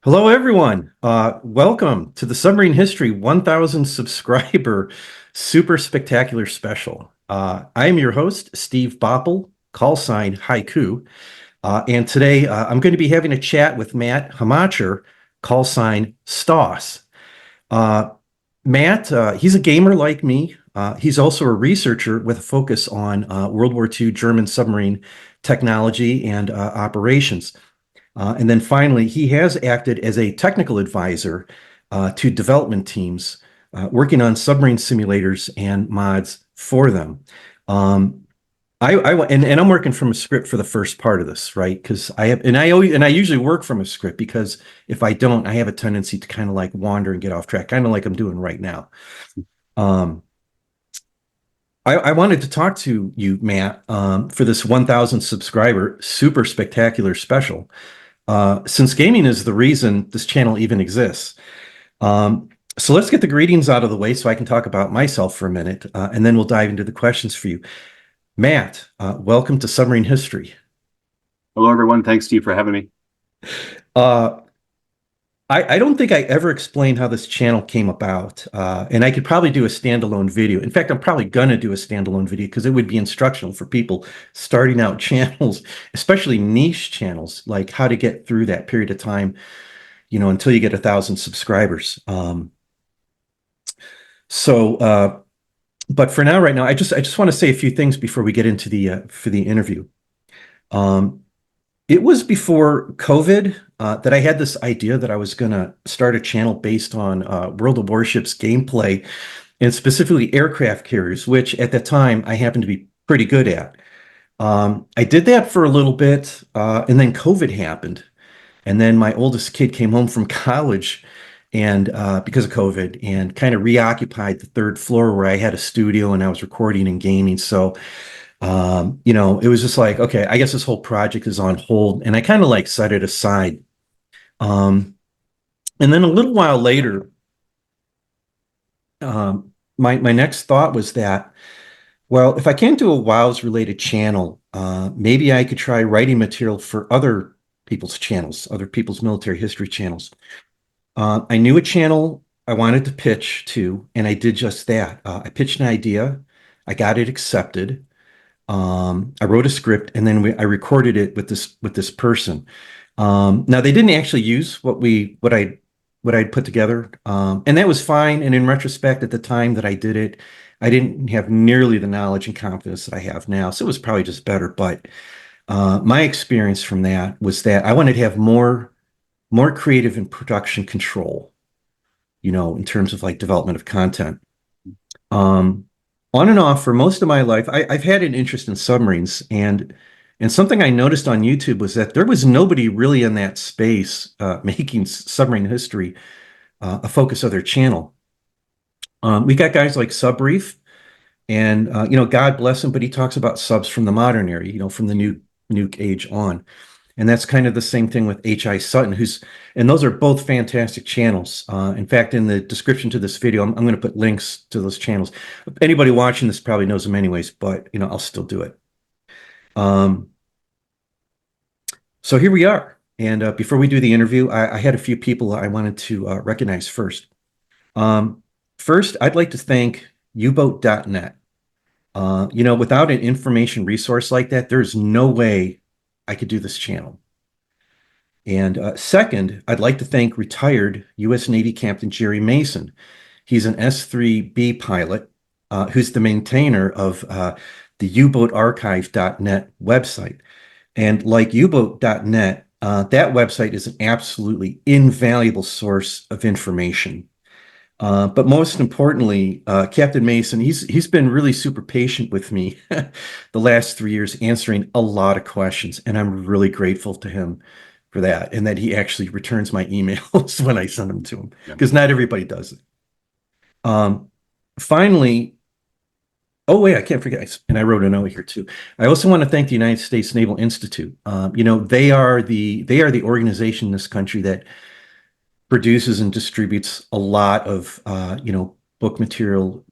Hello, everyone. Welcome to the Submarine History 1000 subscriber super spectacular special. I am your host, Steve Bopple, call sign Haiku. And today I'm going to be having a chat with Matt Hamacher, call sign Stoss. Uh, Matt, he's a gamer like me. He's also a researcher with a focus on World War II German submarine technology and operations. And then finally, he has acted as a technical advisor to development teams working on submarine simulators and mods for them. Um, and I'm working from a script for the first part of this, right? Because I usually work from a script because if I don't, I have a tendency to kind of like wander and get off track, kind of like I'm doing right now. Um, I wanted to talk to you, Matt, for this 1,000 subscriber super spectacular special. Since gaming is the reason this channel even exists. Um, so let's get the greetings out of the way so I can talk about myself for a minute, and then we'll dive into the questions for you. Matt, welcome to Submarine History. Hello, everyone. Thanks, Steve, for having me. Uh, I don't think I ever explained how this channel came about, and I could probably do a standalone video. In fact, I'm probably going to do a standalone video because it would be instructional for people starting out channels, especially niche channels, like how to get through that period of time, until you get 1,000 subscribers. So, but for now, right now, I just want to say a few things before we get into the for the interview. Um, it was before COVID that I had this idea that I was going to start a channel based on World of Warships gameplay and specifically aircraft carriers, which at that time I happened to be pretty good at. I did that for a little bit, and then COVID happened. And then my oldest kid came home from college and because of COVID and kind of reoccupied the third floor where I had a studio and I was recording and gaming. So, it was just like, okay, I guess this whole project is on hold. And I kind of like set it aside. Um, and then a little while later, my next thought was that, well, if I can't do a WoWs related channel, maybe I could try writing material for other people's channels, other people's military history channels. I knew a channel I wanted to pitch to, and I did just that. I pitched an idea, I got it accepted. I wrote a script, and then I recorded it with this person. Now they didn't actually use what I'd put together, and that was fine. And in retrospect, at the time that I did it, I didn't have nearly the knowledge and confidence that I have now, so it was probably just better. But my experience from that was that I wanted to have more creative and production control, in terms of like development of content. Um, on and off for most of my life, I've had an interest in submarines, and something I noticed on YouTube was that there was nobody really in that space making submarine history a focus of their channel. We got guys like Subreef, and God bless him, but he talks about subs from the modern era, from the new nuke age on. And that's kind of the same thing with H.I. Sutton, and those are both fantastic channels. In fact, in the description to this video, I'm going to put links to those channels. Anybody watching this probably knows them anyways, but I'll still do it. Um, so here we are. And before we do the interview, I had a few people I wanted to recognize first. Um, First, I'd like to thank uboat.net. Without an information resource like that, there's no way I could do this channel. And second, I'd like to thank retired U.S. Navy Captain Jerry Mason. He's an S-3B pilot who's the maintainer of the uboatarchive.net website. And like uboat.net, that website is an absolutely invaluable source of information. But most importantly, Captain Mason, he's been really super patient with me the last 3 years, answering a lot of questions, and I'm really grateful to him for that, and that he actually returns my emails when I send them to him, Yeah. because not everybody does it. Um, Finally, oh wait, I can't forget, and I wrote a note here too. I also want to thank the United States Naval Institute. They are the organization in this country that produces and distributes a lot of book material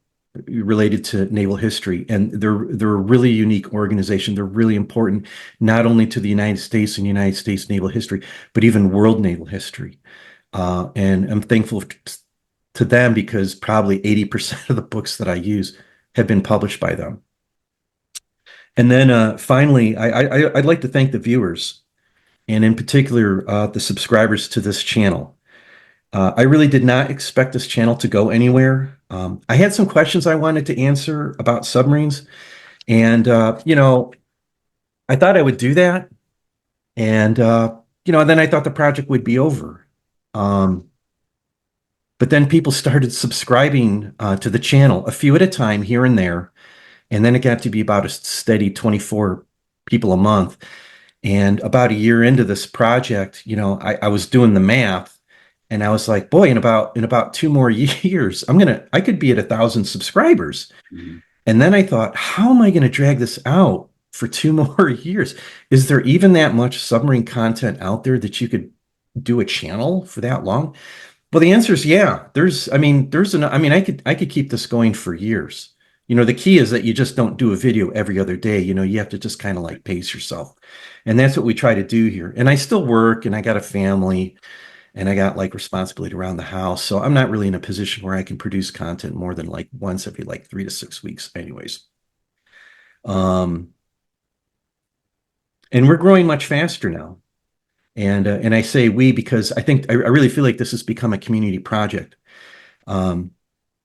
related to naval history, and they're a really unique organization. They're really important not only to the United States and United States naval history, but even world naval history. And I'm thankful to them because probably 80% of the books that I use have been published by them. And then finally, I'd like to thank the viewers, and in particular, the subscribers to this channel. I really did not expect this channel to go anywhere. I had some questions I wanted to answer about submarines, and I thought I would do that, and then I thought the project would be over. Um, but then people started subscribing to the channel, a few at a time here and there, and then it got to be about a steady 24 people a month. And about a year into this project, I was doing the math, and I was like, boy, in about 2 more years, I could be at 1,000 subscribers. Mhm. And then I thought, how am I going to drag this out for 2 more years? Is there even that much submarine content out there that you could do a channel for that long? Well, the answer is yeah. I could keep this going for years. The key is that you just don't do a video every other day. You have to just kind of like pace yourself. And that's what we try to do here. And I still work and I got a family and I got like responsibility around the house. So I'm not really in a position where I can produce content more than like once every like 3 to 6 weeks, anyways. Um, and we're growing much faster now. And I say we because I really feel like this has become a community project. Um,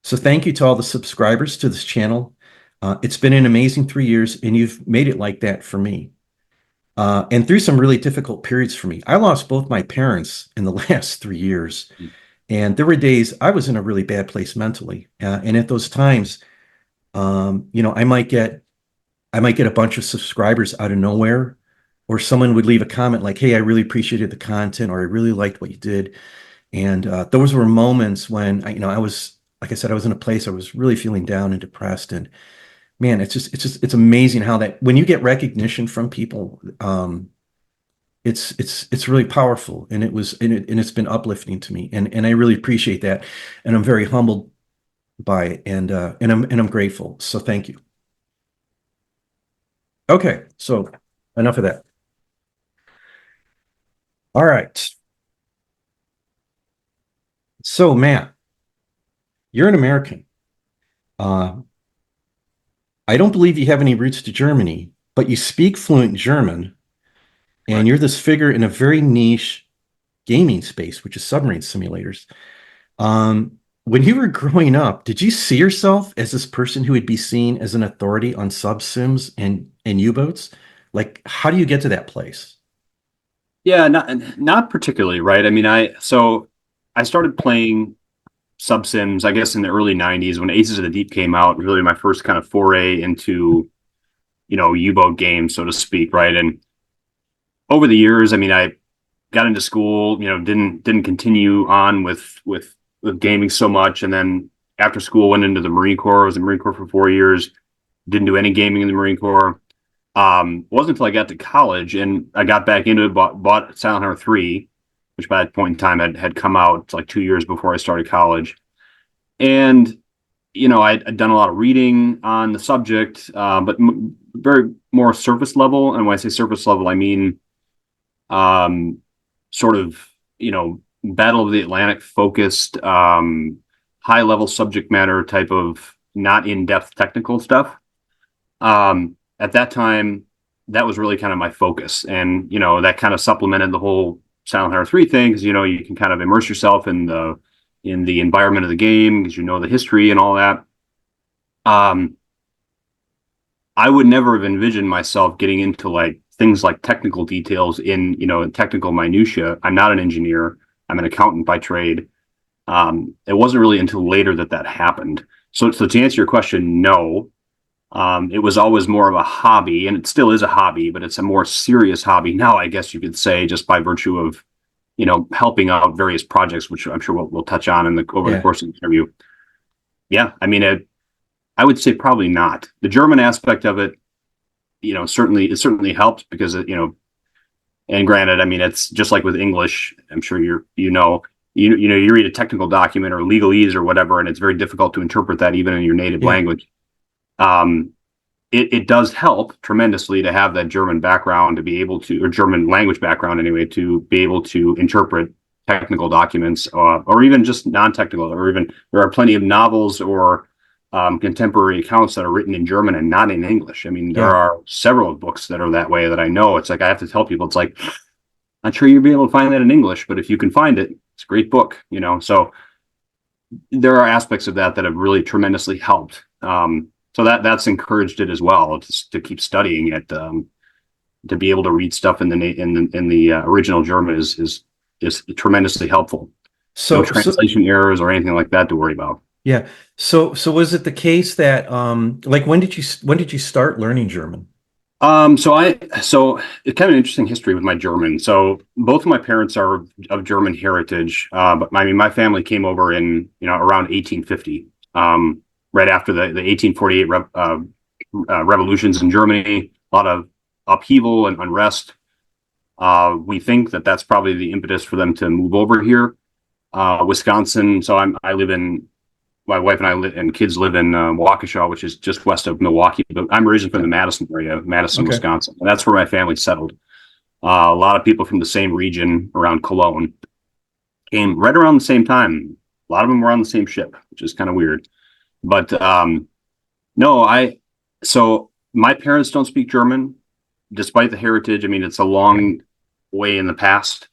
so thank you to all the subscribers to this channel. It's been an amazing 3 years, and you've made it like that for me. And through some really difficult periods for me. I lost both my parents in the last 3 years, and there were days I was in a really bad place mentally. And at those times, I might get a bunch of subscribers out of nowhere, or someone would leave a comment like, "Hey, I really appreciated the content," or "I really liked what you did." And those were moments when I was, like I said, I was in a place I was really feeling down and depressed. And man, it's amazing how that when you get recognition from people, it's really powerful. And it's been uplifting to me, and I really appreciate that, and I'm very humbled by it, and I'm grateful. So thank you. Okay, so enough of that. All right. So Matt, you're an American. Uh, I don't believe you have any roots to Germany, but you speak fluent German, and Right. you're this figure in a very niche gaming space, which is submarine simulators. When you were growing up, did you see yourself as this person who would be seen as an authority on sub sims and U-boats? Like, how do you get to that place? Yeah, not particularly, right? I mean, I started playing sub sims, I guess, in the early '90s when Aces of the Deep came out. Really, my first kind of foray into U-boat games, so to speak, right? And over the years, I mean, I got into school, didn't continue on with gaming so much, and then after school went into the Marine Corps. I was in the Marine Corps for 4 years. Didn't do any gaming in the Marine Corps. Wasn't until I got to college and I got back into it, bought Silent Hunter 3, which by that point in time had come out like 2 years before I started college. And, I'd done a lot of reading on the subject, but very more surface level. And when I say surface level, I mean um, sort of, Battle of the Atlantic focused, high level subject matter type of not in depth technical stuff. At that time, that was really kind of my focus. And, that kind of supplemented the whole Silent Hunter 3 thing because, you can kind of immerse yourself in the environment of the game because you know the history and all that. Um, I would never have envisioned myself getting into like things like technical details in technical minutia. I'm not an engineer. I'm an accountant by trade. It wasn't really until later that happened. So to answer your question, no. It was always more of a hobby, and it still is a hobby, but it's a more serious hobby now, I guess you could say, just by virtue of, helping out various projects, which I'm sure we'll touch on over the Yeah. course of the interview. Yeah, I mean, I would say probably not. The German aspect of it, it certainly helped because and granted, I mean, it's just like with English. I'm sure you know, you read a technical document or legalese or whatever, and it's very difficult to interpret that even in your native Yeah. language. Um, it does help tremendously to have that German background to be able to, or German language background anyway, to be able to interpret technical documents, or even just non-technical, or even there are plenty of novels or contemporary accounts that are written in German and not in English. I mean, there Yeah. are several books that are that way that I know. It's like I have to tell people, it's like, not sure you'll be able to find that in English, but if you can find it, it's a great book, you know. So there are aspects of that that have really tremendously helped. So that's encouraged it as well to keep studying it. To be able to read stuff in the original German is tremendously helpful. No So translation errors or anything like that to worry about. yeah. So was it the case that like when did you start learning German? So it's kind of an interesting history with my German. So both of my parents are of German heritage, but I mean my family came over in around 1850, right after the 1848 revolutions in Germany, a lot of upheaval and unrest. We think that that's probably the impetus for them to move over here. Wisconsin. So I live in my wife and and kids live in Waukesha, which is just west of Milwaukee. But I'm originally from Yeah. the Madison area, Madison, Okay. Wisconsin, and that's where my family settled. A lot of people from the same region around Cologne came right around the same time. A lot of them were on the same ship, which is kind of weird. But no, so my parents don't speak German, despite the heritage. I mean, it's a Yeah. long way in the past.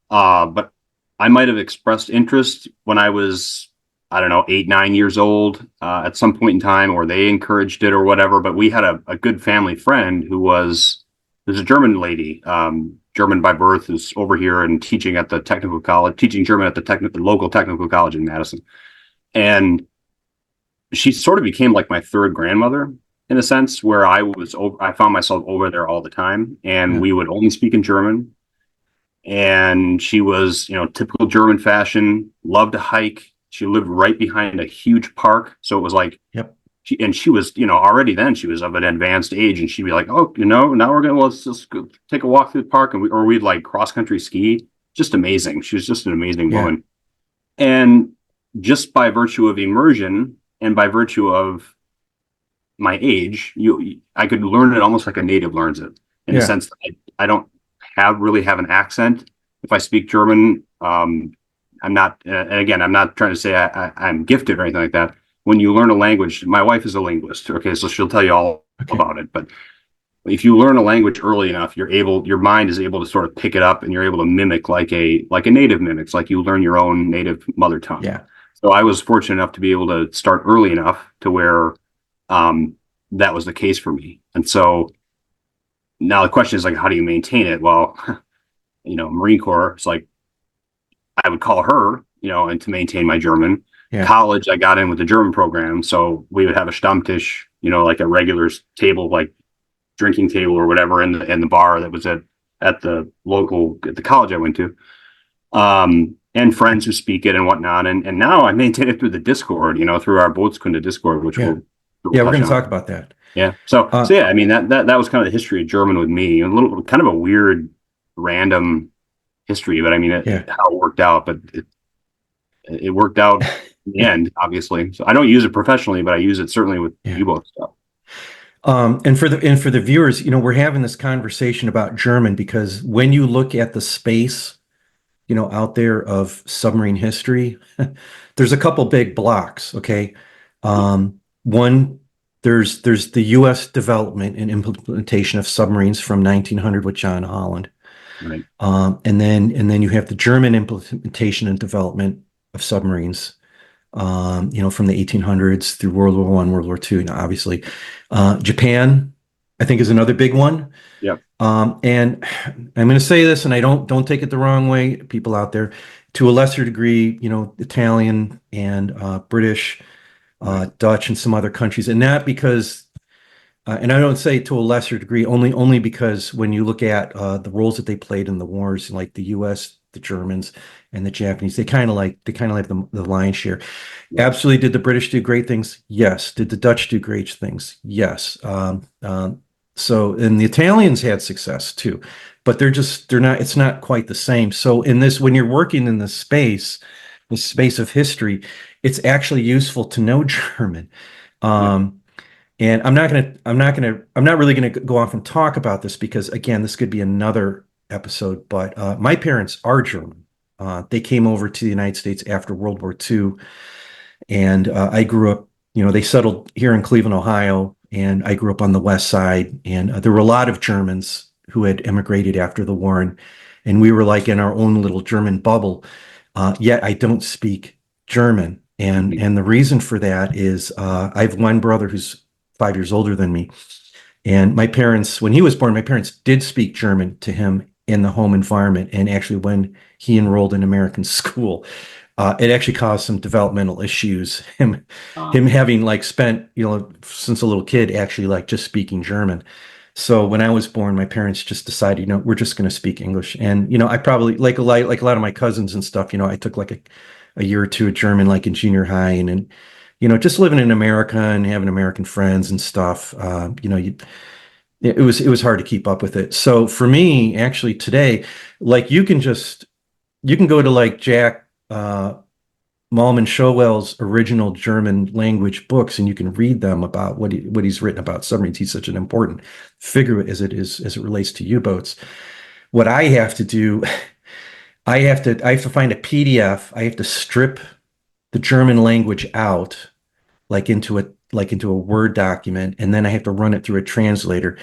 But I might have expressed interest when I was, I don't know, 8, 9 years old at some point in time, or they encouraged it or whatever. But we had a good family friend who's a German lady, German by birth, who's over here and teaching at the technical college, teaching German at the local technical college in Madison. And she sort of became like my third grandmother in a sense, where I found myself over there all the time, and Yeah. we would only speak in German. And she was, typical German fashion, loved to hike. She lived right behind a huge park. So it was like, Yep. she was, already then she was of an advanced age, and she'd be like, oh, now let's just go take a walk through the park. And we'd like cross country ski. Just amazing. She was just an amazing Yeah. woman. And just by virtue of immersion and by virtue of my age, I could learn it almost like a native learns it, in a Yeah. sense that I don't really have an accent. If I speak German, I'm not, and again, I'm not trying to say I'm gifted or anything like that. When you learn a language, my wife is a linguist. Okay, so she'll tell you all Okay. about it. But if you learn a language early enough, your mind is able to sort of pick it up, and you're able to mimic like a native mimics, like you learn your own native mother tongue. Yeah. So I was fortunate enough to be able to start early enough to where um, that was the case for me. And so now the question is like, how do you maintain it? Well, Marine Corps, it's like I would call her, and to maintain my German. Yeah. College, I got in with the German program, so we would have a Stammtisch, like a regular table, like drinking table or whatever, in the bar that was at the college I went to, and friends who speak it and whatnot. And now I maintain it through the Discord, through our Bootskunde Discord, which Yeah. we'll Yeah. We're touch going to on. talk about that. Yeah. So Uh, so yeah, I mean that was kind of the history of German with me. A little kind of a weird, random history, but I mean yeah. how it worked out. But it worked out in the end, obviously. So I don't use it professionally, but I use it certainly with Yeah. U-boat stuff. And for the viewers, we're having this conversation about German because when you look at the space, out there of submarine history, there's a couple big blocks. Okay. One, there's the U.S. development and implementation of submarines from 1900 with John Holland. Right. And then you have the German implementation and development of submarines, from the 1800s through World War I, World War II. Now, obviously, Japan, I think, is another big one. Yeah. And I'm going to say this, and I don't take it the wrong way, people out there. To a lesser degree, Italian and British, Right. Dutch, and some other countries, and not because and I don't say to a lesser degree, only because when you look at the roles that they played in the wars, like the U.S., the Germans, and the Japanese, they kind of like the lion's share. Yeah. Absolutely, did the British do great things? Yes. Did the Dutch do great things? Yes. So, and the Italians had success too, but they're not, it's not quite the same. So in this, when you're working in the space of history, it's actually useful to know German. Yeah. Um, and I'm not really gonna go off and talk about this because again, this could be another episode, but my parents are German. They came over to the United States after World War II, and I grew up, they settled here in Cleveland, Ohio, and I grew up on the West Side. And there were a lot of Germans who had immigrated after the war, and we were like in our own little German bubble. Yet I don't speak German, Mhm. and the reason for that is I have one brother who's 5 years older than me, and my parents, when he was born, my parents did speak German to him in the home environment, and actually when he enrolled in American school. It actually caused some developmental issues. Him having like spent, since a little kid, actually like just speaking German. So when I was born, my parents just decided, we're just going to speak English. And I probably like a lot of my cousins and stuff. I took like a year or two of German, like in junior high, and just living in America and having American friends and stuff. It was hard to keep up with it. So for me, actually today, like you can go to like Jack. Malman Showell's original German language books, and you can read them about what he's written about submarines. He's such an important figure as it relates to U-boats. What I have to do, I have to find a PDF. I have to strip the German language out, like into a Word document, and then I have to run it through a translator.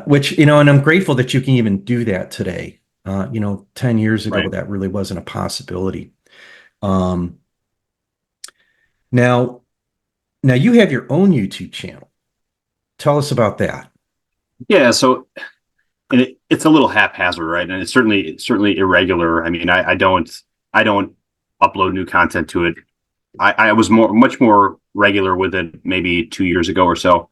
Which and I'm grateful that you can even do that today. 10 years ago, Right. that really wasn't a possibility. Um, now, Now you have your own YouTube channel. Tell us about that. Yeah. So, and it's a little haphazard, right? And it's certainly irregular. I mean, I don't upload new content to it. I was much more regular with it maybe 2 years ago or so.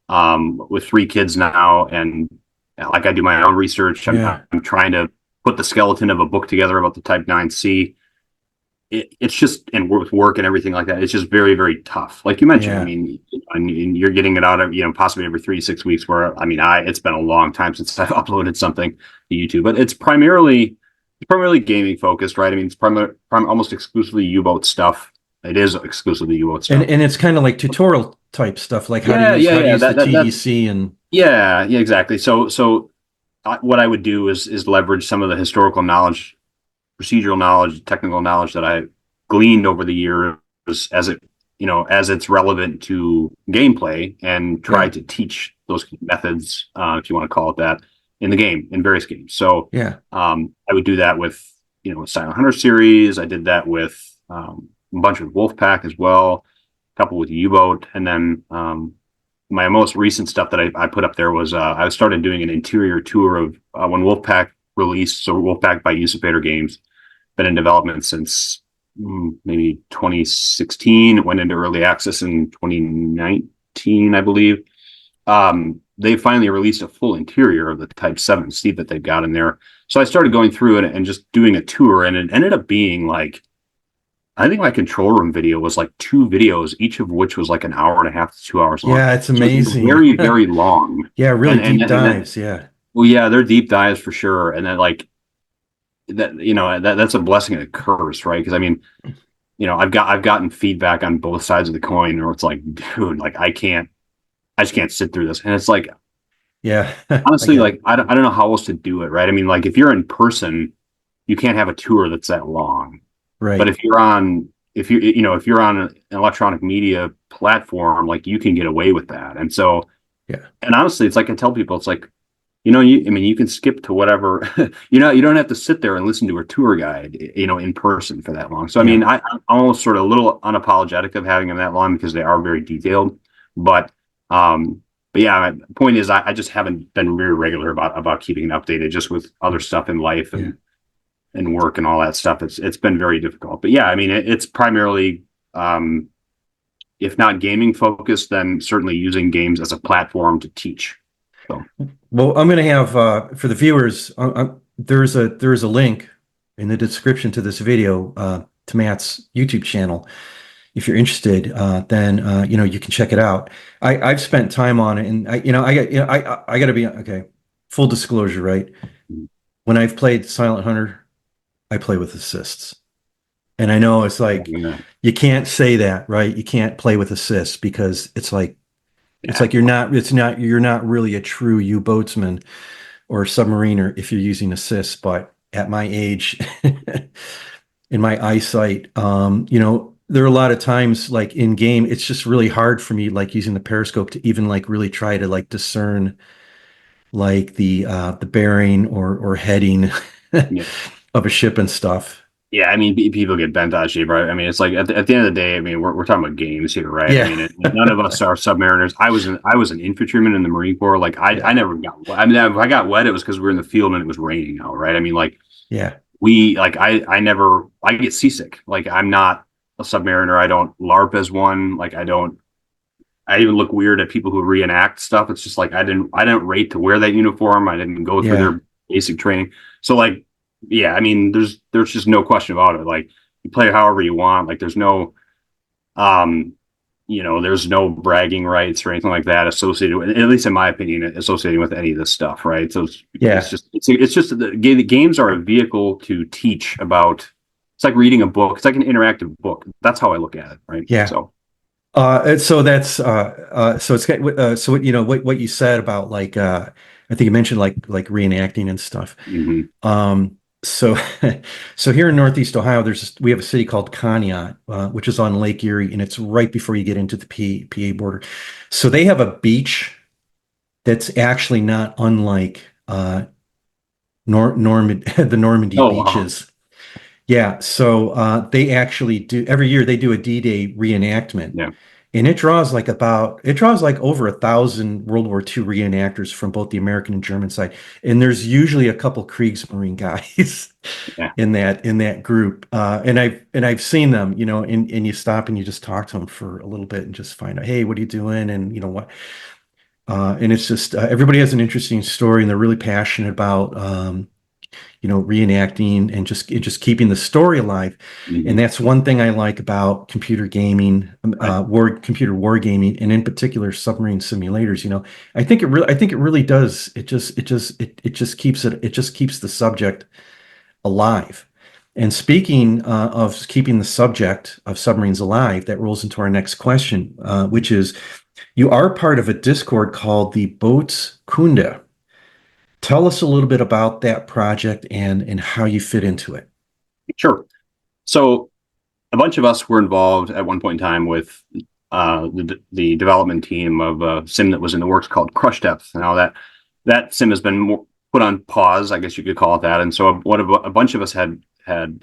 With three kids now, and like I do my own research. Yeah, I'm trying to put the skeleton of a book together about the Type 9C. It's just, and with work and everything like that, it's just very, very tough. Like you mentioned, I yeah, mean, and you're getting it out of, possibly every 3 to 6 weeks. Where I mean, it's been a long time since I've uploaded something to YouTube, but it's primarily gaming focused, right? I mean, it's almost exclusively U-boat stuff. It is exclusively U-boat and stuff. it's kind of like tutorial type stuff, like Yeah, yeah, how to yeah. use the That's TDC and yeah, yeah, exactly. So what I would do is leverage some of the historical knowledge, procedural knowledge, technical knowledge that I gleaned over the years as it's relevant to gameplay, and try yeah, to teach those methods, if you want to call it that, in the game, in various games. So yeah, I would do that with, Silent Hunter series. I did that with a bunch with Wolfpack as well, a couple with U-Boat, and then my most recent stuff that I put up there was I started doing an interior tour of when Wolfpack released. So Wolfpack by Usurpator Games, been in development since maybe 2016. It went into early access in 2019, I believe. They finally released a full interior of the Type 7 that they've got in there. So I started going through it and just doing a tour, and it ended up being like, I think my control room video was like two videos, each of which was like an hour and a half to 2 hours long. yeah. It's So it's amazing. very, very long. Yeah, really deep And then, dives. Yeah, well, yeah, they're deep dives for sure. And then like that, that's a blessing and a curse, right? Because I mean, I've gotten feedback on both sides of the coin, where it's like, dude, like I just can't sit through this. And it's like, yeah. I honestly, get it. like I don't know how else to do it, right? I mean, like if you're in person, you can't have a tour that's that long. But Right. if you're on an electronic media platform, like you can get away with that. And so, Yeah, and honestly, it's like I tell people, it's like, I mean, you can skip to whatever, you don't have to sit there and listen to a tour guide, in person for that long. So, I yeah, mean, I'm almost sort of a little unapologetic of having them that long because they are very detailed. But, um, but yeah, my point is, I just haven't been very regular about keeping it updated, just with other stuff in life yeah. and work and all that stuff. It's been very difficult. But yeah, I mean, it's primarily, um, if not gaming focused, then certainly using games as a platform to teach. So Well, I'm going to have for the viewers. There's a link in the description to this video to Matt's YouTube channel. if you're interested, then you can check it out. I've spent time on it, and I got to be okay. Full disclosure, right? When I've played Silent Hunter, I play with assists, and I know it's like Yeah, you can't say that, right? You can't play with assists because it's yeah, like you're not really a true U-boatsman or submariner if you're using assists. But at my age, in my eyesight, there are a lot of times like in game, it's just really hard for me, like using the periscope to even like really try to like discern like the bearing or heading yeah. of a ship and stuff. Yeah, I mean, people get bent out of shape, right? I mean, it's like at the end of the day, I mean, we're talking about games here, right? I Yeah. mean, none of us are submariners. I was an infantryman in the Marine Corps. Like, I Yeah. never got wet. I mean, if I got wet, it was because we were in the field and it was raining out, right? I mean, like Yeah. I never, I get seasick. Like, I'm not a submariner. I don't LARP as one. Like, I even look weird at people who reenact stuff. It's just like I didn't rate to wear that uniform. I didn't go through Yeah. their basic training. So like, yeah, I mean, there's just no question about it. Like you play however you want. Like um, there's no bragging rights or anything like that associated with, at least in my opinion, associating with any of this stuff, right? So Yeah. it's just the games are a vehicle to teach about. It's like reading a book. It's like an interactive book. That's how I look at it, right? Yeah. So. And so that's so it's so what you said about like I think you mentioned like reenacting and stuff. Mhm. Um, so so here in Northeast Ohio, we have a city called Conneaut, which is on Lake Erie, and it's right before you get into the PA border. So they have a beach that's actually not unlike the Normandy Oh wow. beaches. Yeah, so they actually do every year they do a D-Day reenactment, Yeah. and it draws like over 1,000 World War II reenactors from both the American and German side, and there's usually a couple Kriegsmarine guys Yeah. in that group, and I've seen them, and you stop and you just talk to them for a little bit and just find out, hey, what are you doing, and what, and it's just everybody has an interesting story, and they're really passionate about reenacting and just keeping the story alive. And Hmm. that's one thing I like about computer gaming, Right. computer war gaming, and in particular submarine simulators. I think it really does. It just keeps it just keeps the subject alive. And speaking of keeping the subject of submarines alive, that rolls into our next question, which is you are part of a Discord called the Boats Kunde. Tell us a little bit about that project and how you fit into it. Sure. So a bunch of us were involved at one point in time with the development team of a sim that was in the works called Crush Depth. Now that sim has been put on pause, I guess you could call it that. And so a bunch of us had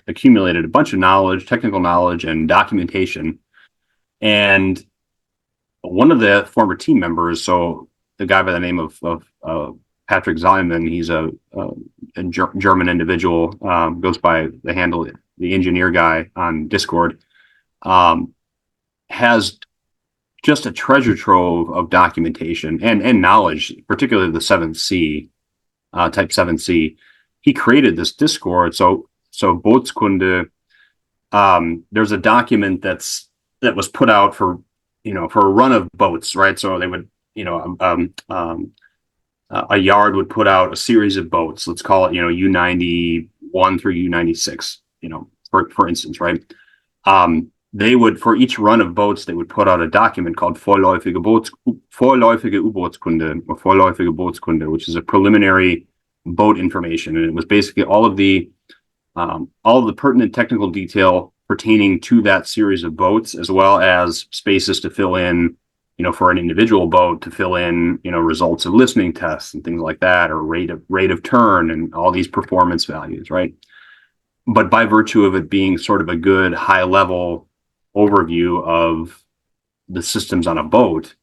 accumulated a bunch of knowledge, technical knowledge, and documentation. And one of the former team members, so the guy by the name of Patrick Zimmerman, he's a German individual, goes by the handle the engineer guy on Discord, um, has just a treasure trove of documentation and knowledge, particularly the 7C, type 7C. He created this Discord. So Bootskunde, there's a document that was put out for for a run of boats, right? So they would a yard would put out a series of boats. Let's call it U91 through U96. For instance, right? They would, for each run of boats, they would put out a document called Vorläufige U-Bootskunde or Vorläufige Bootskunde, which is a preliminary boat information, and it was basically all of the pertinent technical detail pertaining to that series of boats, as well as spaces to fill in, for an individual boat to fill in, results of listening tests and things like that, or rate of turn and all these performance values, right? But by virtue of it being sort of a good high level overview of the systems on a boat,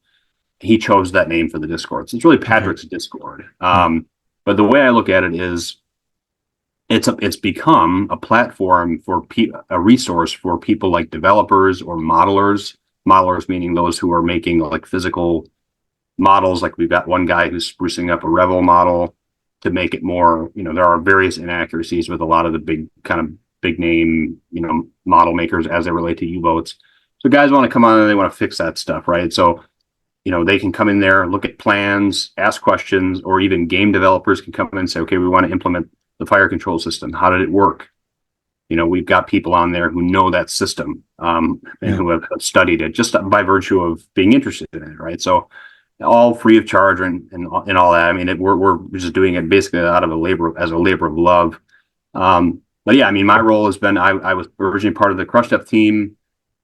he chose that name for the Discord. So it's really Okay. Patrick's Discord. Yeah. But the way I look at it is it's become a platform for a resource for people like developers or modelers meaning those who are making like physical models. Like we've got one guy who's sprucing up a Revel model to make it more, there are various inaccuracies with a lot of the big name, model makers as they relate to U-boats. So guys want to come on and they want to fix that stuff, right? So, they can come in there, look at plans, ask questions, or even game developers can come in and say, okay, we want to implement the fire control system. How did it work? We've got people on there who know that system, and Yeah. who have studied it just by virtue of being interested in it, right? So all free of charge and all that. I mean, we're just doing it basically out of a labor of love. But yeah, I mean, my role has been, I was originally part of the Crush Up team,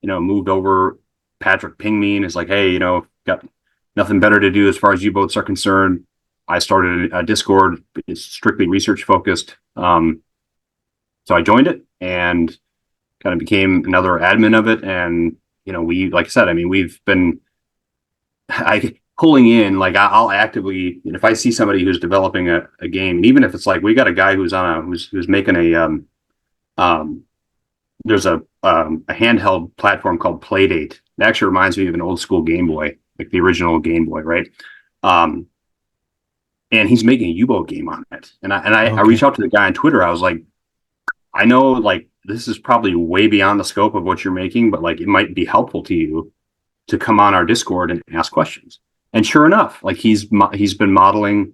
moved over. Patrick pinged me and is like, hey, got nothing better to do as far as U-boats are concerned. I started a Discord. It's strictly research focused. So I joined it and kind of became another admin of it. And, like I said, I mean, we've been pulling in, like I'll actively, if I see somebody who's developing a game, and even if it's like, we got a guy who's making um, there's a handheld platform called Playdate. It actually reminds me of an old school Game Boy, like the original Game Boy, right? Um, and he's making a U-boat game on it. And I reached Okay. out to the guy on Twitter. I was like, I know like this is probably way beyond the scope of what you're making, but like it might be helpful to you to come on our Discord and ask questions. And sure enough, like he's been modeling,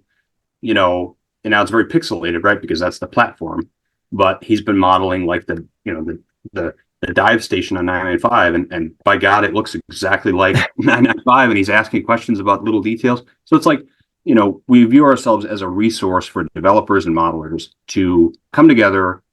and now it's very pixelated, right? Because that's the platform. But he's been modeling like the dive station on 995, and by God, it looks exactly like 995, and he's asking questions about little details. So it's like, we view ourselves as a resource for developers and modelers to come together,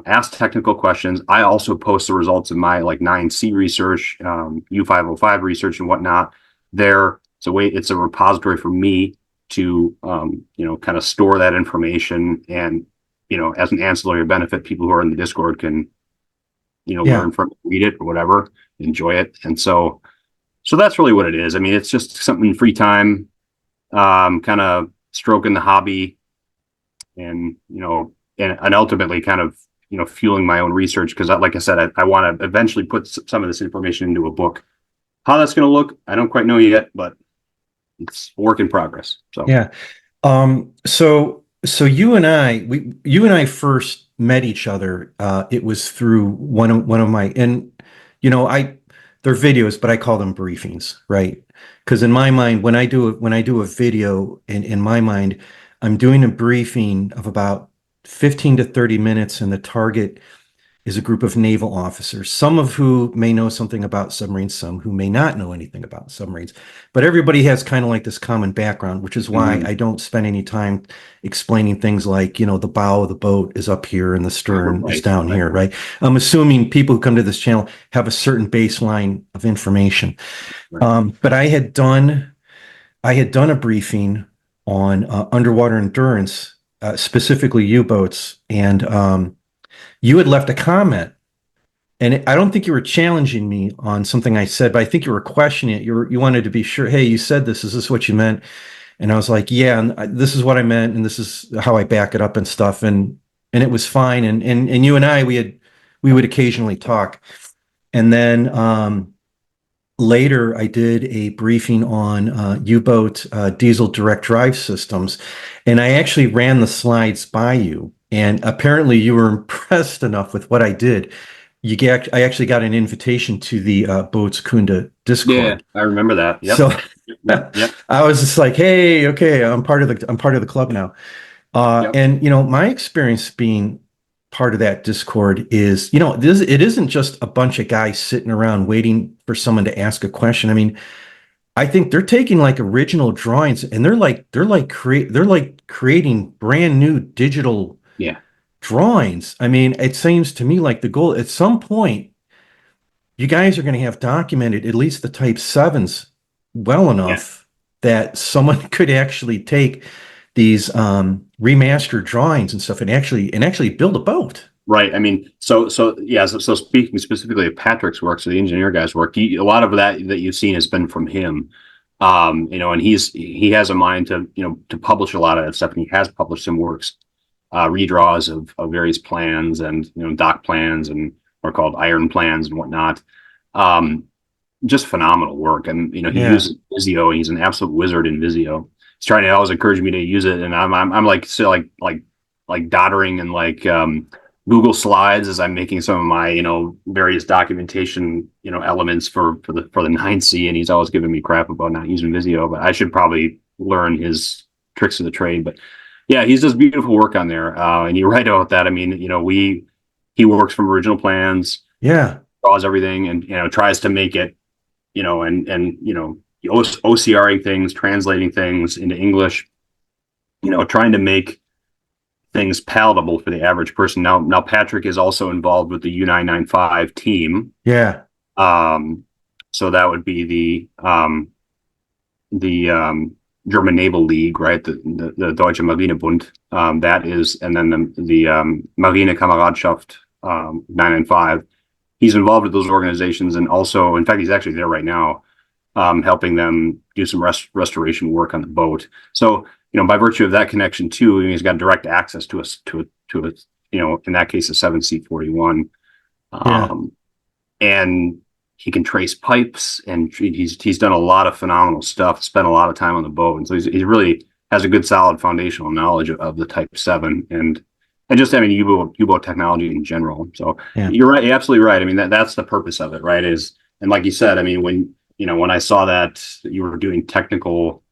ask technical questions. I also post the results of my like 9C research, U505 research and whatnot there. It's a repository for me to, kind of store that information, and, as an ancillary benefit, people who are in the Discord can, Yeah. learn from it, read it or whatever, enjoy it. And so that's really what it is. I mean, it's just something free time, kind of stroking the hobby, and, and ultimately kind of, fueling my own research. Cause like I said, I want to eventually put some of this information into a book. How that's going to look, I don't quite know yet, but it's a work in progress. So Yeah. So you and I first met each other. It was through one of my, and I they're videos, but I call them briefings, right? Because in my mind, when I do a video, in my mind, I'm doing a briefing of about 15 to 30 minutes, and the target is a group of naval officers, some of who may know something about submarines, some who may not know anything about submarines. But everybody has kind of like this common background, which is why mhm. I don't spend any time explaining things like, the bow of the boat is up here and the stern is Right, down right, here, right? I'm assuming people who come to this channel have a certain baseline of information. right. But I had done a briefing on underwater endurance, specifically U-boats, and you had left a comment, and I don't think you were challenging me on something I said, but I think you were questioning it. You wanted to be sure. Hey, you said this. Is this what you meant? And I was like, yeah, and this is what I meant, and this is how I back it up and stuff. And it was fine. And you and I, we would occasionally talk. And then later, I did a briefing on U-boat diesel direct drive systems, and I actually ran the slides by you. And apparently, you were impressed enough with what I did. I actually got an invitation to the Boats Kunda Yeah, Discord. I remember that. Yep. So Yep. Yep. I was just like, "Hey, okay, I'm part of the club now." Yep. And my experience being part of that Discord is, it isn't just a bunch of guys sitting around waiting for someone to ask a question. I mean, I think they're taking like original drawings, and they're like creating brand new digital Yeah. drawings. I mean, it seems to me like the goal at some point, you guys are going to have documented at least the Type 7s well Yeah. enough that someone could actually take these remastered drawings and stuff, and actually build a boat. Right. I mean, so yeah. So speaking specifically of Patrick's work, so the engineer guy's work, a lot of that you've seen has been from him. And he has a mind to to publish a lot of that stuff, and he has published some works, redraws of various plans, and dock plans, and are called iron plans and whatnot. Um, just phenomenal work, and he Yeah. uses Visio, and he's an absolute wizard in Visio. He's trying to always encourage me to use it, and I'm like, so like doddering and like Google Slides as I'm making some of my, various documentation, elements for the 9C, and he's always giving me crap about not using Visio, but I should probably learn his tricks of the trade. But yeah, he does beautiful work on there. And you're right about that. I mean, he works from original plans, Yeah. draws everything, and tries to make it, and OCRing things, translating things into English, trying to make things palatable for the average person. Now Patrick is also involved with the U995 team. Yeah. Um, so that would be the German Naval League, right? The Deutsche Marinebund. That is, and then the Marine Kameradschaft 995. He's involved with those organizations, and also, in fact, he's actually there right now, helping them do some restoration work on the boat. So, by virtue of that connection too, he's got direct access to a, in that case, a 7C41, Yeah. and he can trace pipes, and he's done a lot of phenomenal stuff. Spent a lot of time on the boat, and so he really has a good, solid foundational knowledge of the Type 7 and just, I mean, U-boat technology in general. So Yeah. you're right, you're absolutely right. I mean, that's the purpose of it, right? And like you said, I mean, when I saw that you were doing technical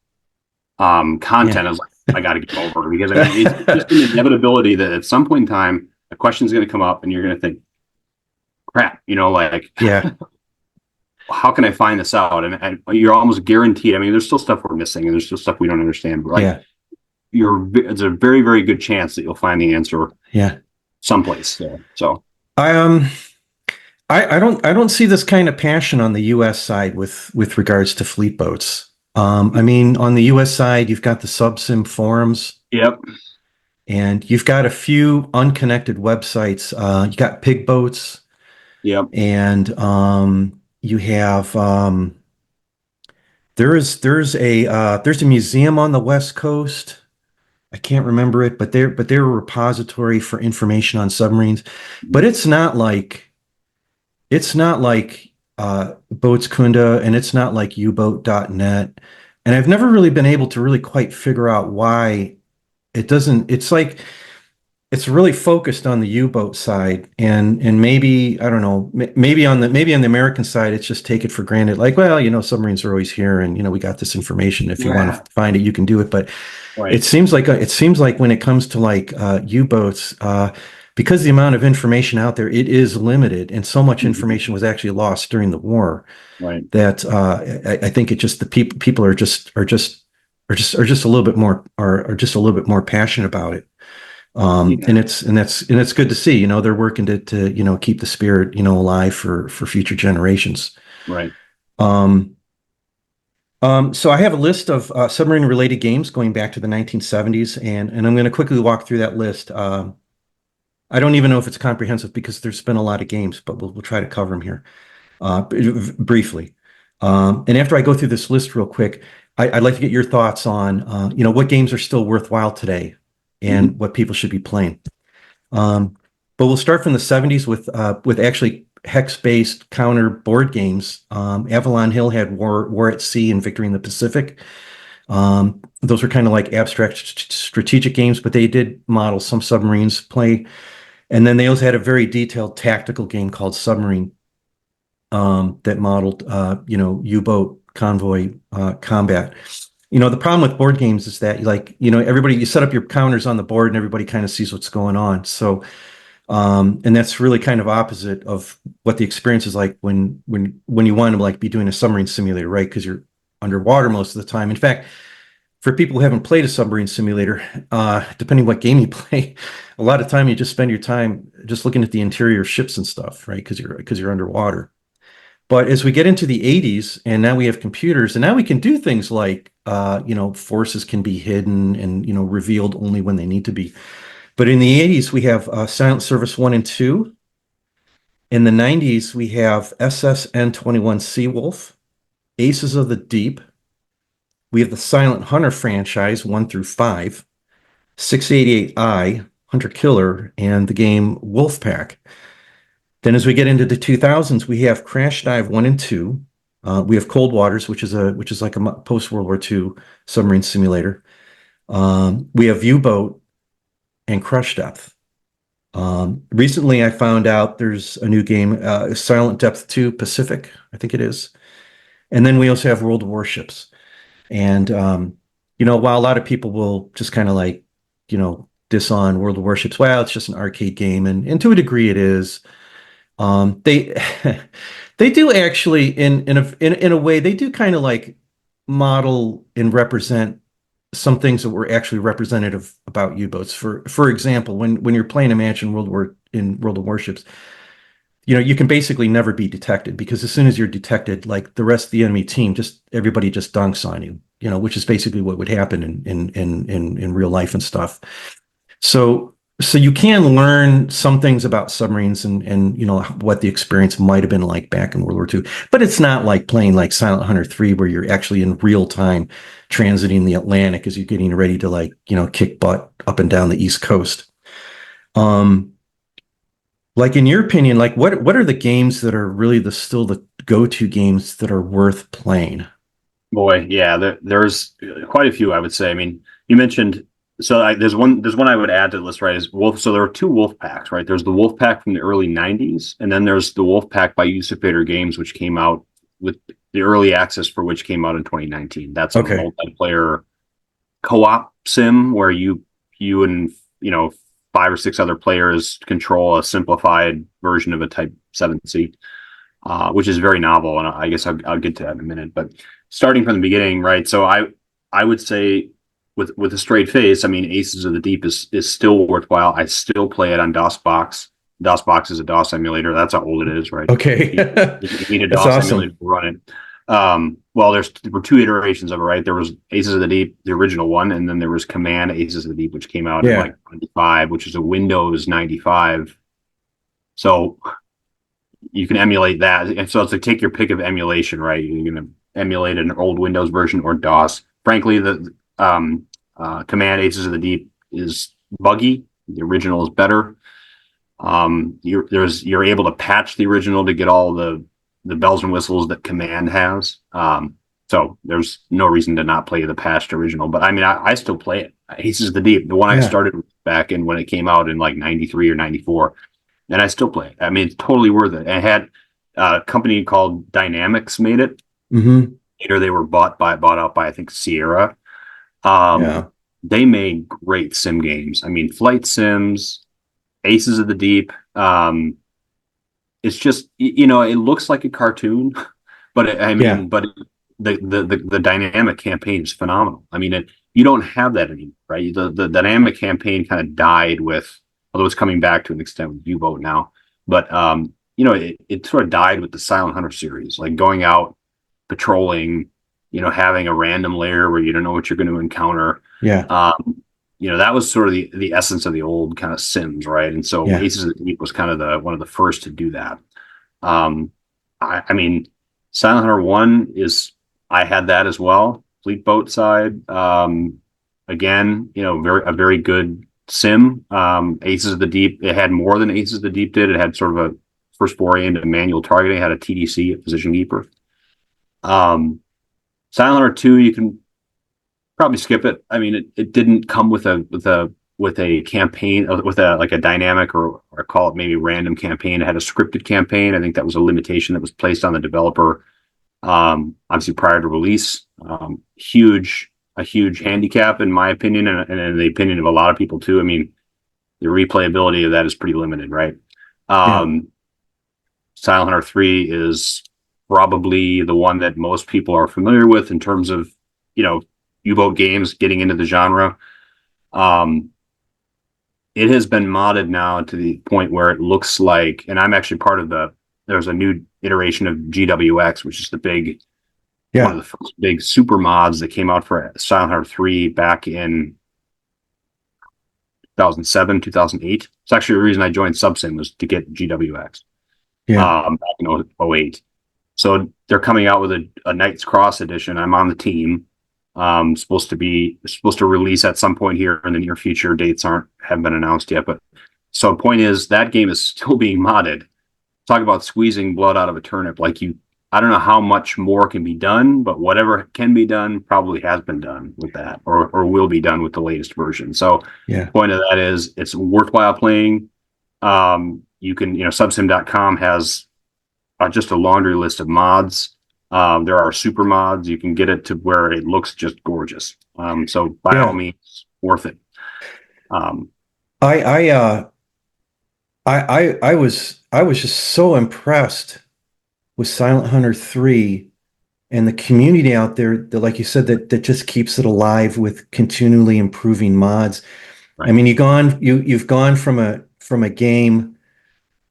Yeah. content, I was like, I got to get over, because I mean, it's just an inevitability that at some point in time a question is going to come up, and you're going to think, crap, like, Yeah. how can I find this out? And you're almost guaranteed. I mean, there's still stuff we're missing, and there's still stuff we don't understand. But like, Yeah. it's a very, very good chance that you'll find the answer Yeah. someplace. So I I don't see this kind of passion on the US side with regards to fleet boats. I mean, on the US side, you've got the subsim forums yep, and you've got a few unconnected websites. You got pig boats yep, and you have there's a museum on the West Coast. I can't remember it, but they're a repository for information on submarines. But it's not like Boats Kunda, and it's not like uboat.net. And I've never really been able to really quite figure out why it doesn't. It's like it's really focused on the U-boat side, and maybe I don't know, maybe on the American side, it's just take it for granted, like, well, submarines are always here, and we got this information. If you want yeah, to find it, you can do it. But right, it seems like when it comes to like U-boats, because the amount of information out there, it is limited, and so much mhm, information was actually lost during the war right, that I think it just the people are just a little bit more are just a little bit more passionate about it. yeah, And it's good to see. They're working to keep the spirit alive for future generations. right, Um, so I have a list of submarine related games going back to the 1970s, and I'm going to quickly walk through that list. I don't even know if it's comprehensive because there's been a lot of games, but we'll try to cover them here briefly. And after I go through this list real quick, I'd like to get your thoughts on what games are still worthwhile today mhm, and what people should be playing. Um, but we'll start from the 70s with actually hex-based counter board games. Avalon Hill had War at Sea and Victory in the Pacific. Those were kind of like abstract strategic games, but they did model some submarines play. And then they also had a very detailed tactical game called Submarine that modeled, U-boat convoy combat. The problem with board games is that, like, everybody, you set up your counters on the board and everybody kind of sees what's going on. So, and that's really kind of opposite of what the experience is like when you want to like be doing a submarine simulator, right? Because you're underwater most of the time. In fact, for people who haven't played a submarine simulator, depending what game you play, a lot of time you just spend your time just looking at the interior of ships and stuff, right? Because you're underwater. But as we get into the 80s, and now we have computers, and now we can do things like, forces can be hidden and, revealed only when they need to be. But in the 80s, we have Silent Service 1 and 2. In the 90s, we have SSN-21 Seawolf, Aces of the Deep. We have the Silent Hunter franchise, 1 through 5, 688I, Hunter Killer, and the game Wolfpack. Then as we get into the 2000s, we have Crash Dive 1 and 2. We have Cold Waters, which is like a post-World War II submarine simulator. We have U-Boat and Crush Depth. Recently, I found out there's a new game, Silent Depth 2 Pacific, I think it is. And then we also have World of Warships. And, while a lot of people will just kind of like, diss on World of Warships, well, it's just an arcade game. And to a degree it is. They they do actually in a way they do kind of like model and represent some things that were actually representative about U-boats. For example, when you're playing a match in World of Warships, you can basically never be detected because as soon as you're detected, like the rest of the enemy team, just everybody just dunks on you, which is basically what would happen in real life and stuff. So you can learn some things about submarines and what the experience might have been like back in World War II. But it's not like playing like Silent Hunter 3 where you're actually in real time transiting the Atlantic as you're getting ready to like, kick butt up and down the East Coast. Um, like in your opinion, like what are the games that are really still the go-to games that are worth playing? Boy, yeah, there's quite a few, I would say. I mean, you mentioned there's one I would add to the list, right? Is Wolf. So there are two Wolf packs, right? There's the Wolf pack from the early '90s, and then there's the Wolf pack by Usurpator Games, which came out with the early access for which came out in 2019. That's a Okay. multiplayer co-op sim where you and five or six other players control a simplified version of a Type 7C, which is very novel, and I guess I'll get to that in a minute. But starting from the beginning, right? So I would say with a straight face, I mean, Aces of the Deep is still worthwhile. I still play it on DOSBox. DOSBox is a DOS emulator. That's how old it is, right? Okay. You need a That's DOS emulator awesome. to run it. Well, there were two iterations of it, right? There was Aces of the Deep, the original one, and then there was Command Aces of the Deep, which came out in Yeah. like 95, which is a Windows 95. So you can emulate that. And so it's like take your pick of emulation, right? You're going to emulate an old Windows version or DOS. Frankly, the Command Aces of the Deep is buggy. The original is better. You're able to patch the original to get all the bells and whistles that Command has. So there's no reason to not play the patched original. But I mean, I still play it. Aces of the Deep, the one I Yeah. started back in when it came out in like 93 or 94, and I still play it. I mean, it's totally worth it. I had a company called Dynamics made it. Hmm. Later, they were bought out by I think Sierra. Um, Yeah. they made great sim games. I mean, flight sims, Aces of the Deep. It's just it looks like a cartoon, but I Yeah. mean, but the dynamic campaign is phenomenal. I mean, you don't have that anymore, right? The dynamic campaign kind of died with, although it's coming back to an extent with U-boat now, but it sort of died with the Silent Hunter series, like going out patrolling, having a random layer where you don't know what you're going to encounter. Yeah. That was sort of the essence of the old kind of Sims, right? And so Yeah. Aces of the Deep was kind of the one of the first to do that. Um, I mean, Silent Hunter One is I had that as well. Fleet boat side, again, a very good sim. Aces of the Deep, it had more than Aces of the Deep did. It had sort of a first foray into manual targeting. It had a TDC, a position keeper. Um, Silent Hunter Two, you can probably skip it. I mean, it didn't come with a campaign with a like a dynamic or call it maybe random campaign. It had a scripted campaign. I think that was a limitation that was placed on the developer. Obviously prior to release, a huge handicap in my opinion, and in the opinion of a lot of people too. I mean, the replayability of that is pretty limited, right? Yeah. Um, Silent Hunter 3 is probably the one that most people are familiar with in terms of, you know, U-boat games getting into the genre. Um, it has been modded now to the point where it looks like, and I'm actually part of there's a new iteration of GWX, which is one of Yeah. the first big super mods that came out for Silent Hunter 3 back in 2007, 2008. It's actually the reason I joined Subsim was to get GWX Yeah. back in '08. So they're coming out with a Knight's Cross edition. I'm on the team. Supposed to release at some point here in the near future. Dates haven't been announced yet, but so point is that game is still being modded. Talk about squeezing blood out of a turnip. I don't know how much more can be done, but whatever can be done probably has been done with that, or will be done with the latest version. So Yeah. point of that is it's worthwhile playing. You can, subsim.com has just a laundry list of mods. There are super mods. You can get it to where it looks just gorgeous. So by all Yeah. means, worth it. Um, I I uh I was just so impressed with Silent Hunter 3 and the community out there that, like you said, that just keeps it alive with continually improving mods. I right. mean, you've gone from a game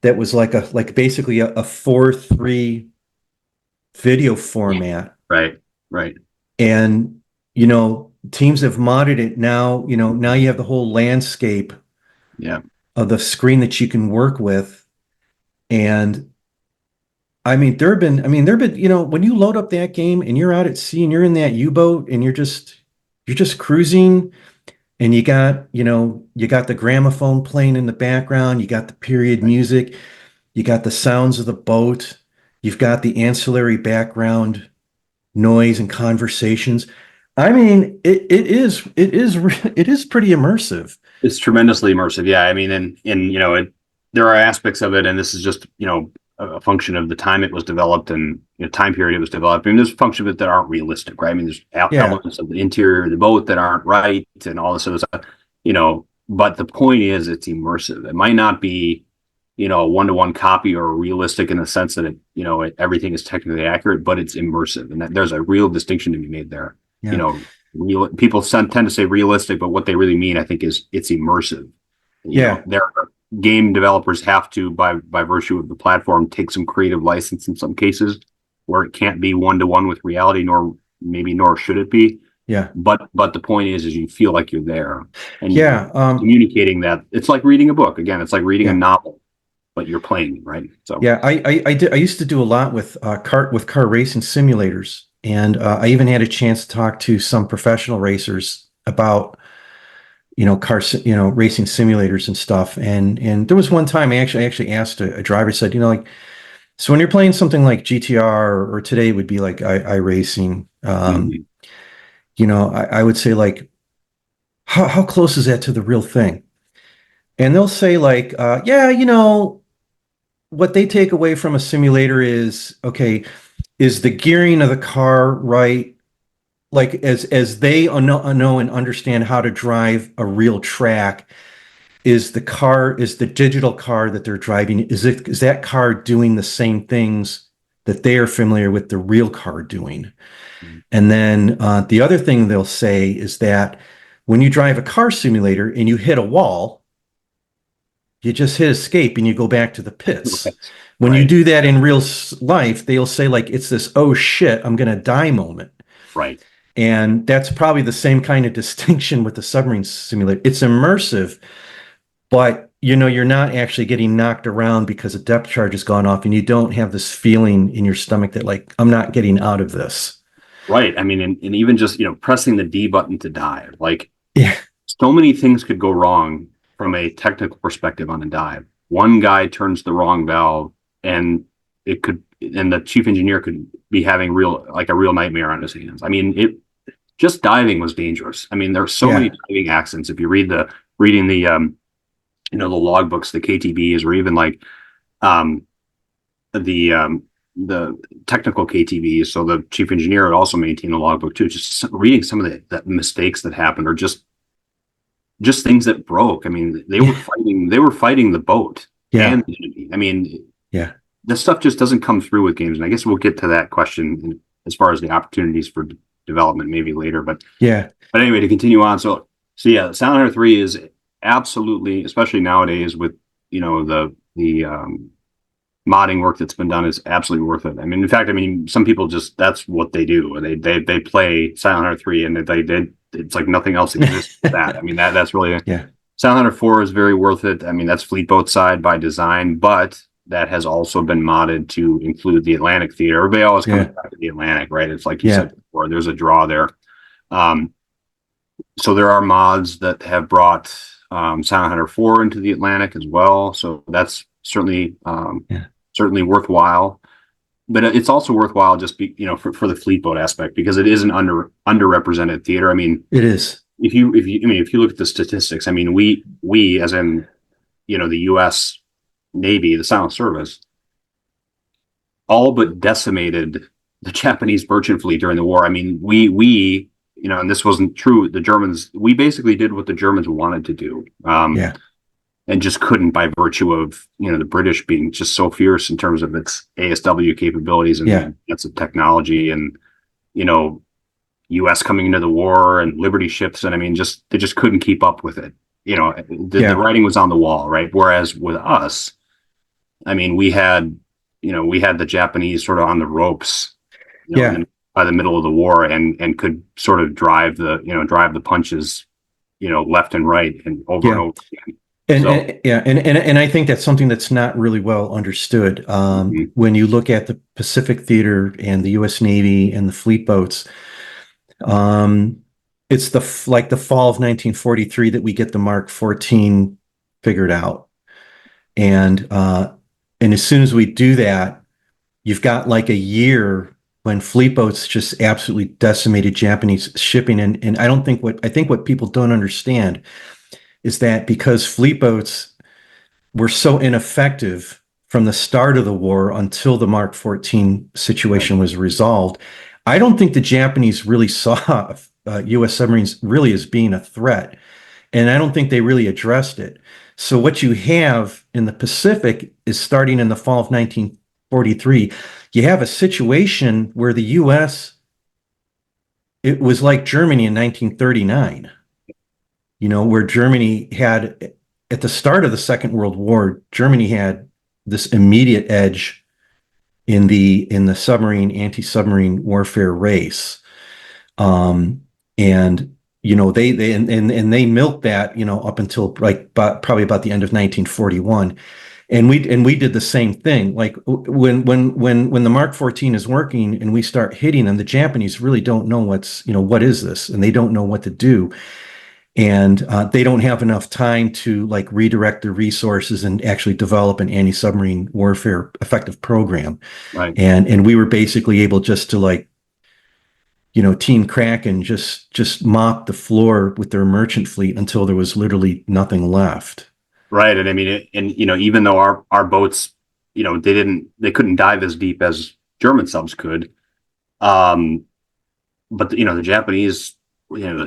that was like basically a 4:3 video format, Right. Right. and teams have modded it now. Now you have the whole landscape Yeah. of the screen that you can work with. And there have been, when you load up that game and you're out at sea and you're in that U-boat and you're just cruising, and you got the gramophone playing in the background, you got the period Right. music, you got the sounds of the boat, you've got the ancillary background noise and conversations. I mean, it is pretty immersive. It's tremendously immersive. Yeah. I mean, and there are aspects of it, and this is just, a function of the time it was developed and time period it was developed. I mean, there's functions of it that aren't realistic, right? I mean, there's Yeah, elements of the interior of the boat that aren't right and all this other stuff, but the point is it's immersive. It might not be, a one-to-one copy or realistic in the sense that everything is technically accurate, but it's immersive. And that there's a real distinction to be made there. You yeah, know, people tend to say realistic, but what they really mean, I think, is it's immersive. yeah, There are game developers have to, by virtue of the platform, take some creative license in some cases where it can't be one to one with reality, nor should it be. yeah, But the point is you feel like you're there, and you're yeah, communicating that. It's like reading a book. Again, it's like reading a yeah. novel, but you're playing, right? So Yeah, I used to do a lot with car racing simulators, and I even had a chance to talk to some professional racers about racing simulators and stuff. And there was one time I actually asked a driver, said, like, so when you're playing something like GTR, or today would be like iRacing, mhm. I would say, like, how close is that to the real thing? And they'll say, like, yeah, what they take away from a simulator is, okay, is the gearing of the car right? Like, as they know and understand how to drive a real track, is the digital car that they're driving, is that car doing the same things that they are familiar with the real car doing? And then the other thing they'll say is that when you drive a car simulator and you hit a wall, you just hit escape and you go back to the pits. Right, When you right, do that in real life, they'll say, like, it's this, oh shit, I'm going to die moment. right. And that's probably the same kind of distinction with the submarine simulator. It's immersive, but you're not actually getting knocked around because a depth charge has gone off, and you don't have this feeling in your stomach that, like, I'm not getting out of this. Right. I mean, and even just, pressing the D button to dive, like Yeah, so many things could go wrong from a technical perspective on a dive. One guy turns the wrong valve and and the chief engineer could be having like a real nightmare on his hands. I mean, just diving was dangerous. I mean, there's so many yeah, diving accidents. If you reading the logbooks, the KTBs, or even like, um, the the technical KTVs. So the chief engineer would also maintain a logbook too. Just reading some of the mistakes that happened, or just things that broke. I mean, they were yeah, fighting the boat yeah, and the enemy. I mean, yeah, this stuff just doesn't come through with games. And I guess we'll get to that question as far as the opportunities for development maybe later. yeah, But anyway, to continue on. So yeah, Silent Hunter 3 is absolutely, especially nowadays with the modding work that's been done, is absolutely worth it. I mean, in fact, some people just, that's what they do. They play Silent Hunter 3 and it's like nothing else exists with that. I mean, that's really yeah, Silent Hunter 4 is very worth it. I mean, that's Fleetboat side by design, but that has also been modded to include the Atlantic theater. Everybody always comes yeah, back to the Atlantic, right? It's like you yeah, said before, there's a draw there. Um, so there are mods that have brought Silent Hunter 4 into the Atlantic as well. So that's yeah. certainly worthwhile. But it's also worthwhile just for the Fleetboat aspect, because it is an underrepresented theater. I mean, It is. if you look at the statistics, I mean, we as in the U.S. Navy, the Silent Service, all but decimated the Japanese merchant fleet during the war. I mean, and this wasn't true. The Germans, we basically did what the Germans wanted to do, Yeah. and just couldn't by virtue of the British being just so fierce in terms of its ASW capabilities and Yeah. the its of technology, and you know U.S. coming into the war and Liberty ships, and I mean, just they just couldn't keep up with it. The Yeah. writing was on the wall, right? Whereas with us, I mean, we had the Japanese sort of on the ropes, Yeah. by the middle of the war, and could sort of drive the punches, left and right and over and Yeah. over again. And, So, and I think that's something that's not really well understood. mhm, When you look at the Pacific Theater and the U.S. Navy and the fleet boats, um, it's like the fall of 1943 that we get the Mark 14 figured out. And as soon as we do that, you've got like a year when fleet boats just absolutely decimated Japanese shipping. And I think what people don't understand is that because fleet boats were so ineffective from the start of the war until the Mark 14 right, situation was resolved, I don't think the Japanese really saw U.S. submarines really as being a threat. And I don't think they really addressed it. So what you have in the Pacific is starting in the fall of 1943. You have a situation where the U.S., it was like Germany in 1939, where Germany had, at the start of the Second World War, Germany had this immediate edge in the submarine anti-submarine warfare race. And they milked that up until like probably about the end of 1941. And we did the same thing. Like when the Mark 14 is working and we start hitting them, the Japanese really don't know what is this, and they don't know what to do, and they don't have enough time to like redirect their resources and actually develop an anti-submarine warfare effective program. right. And we were basically able just to like Team Kraken just mopped the floor with their merchant fleet until there was literally nothing left. Right. And I mean, even though our boats, they couldn't dive as deep as German subs could. Um, but the Japanese,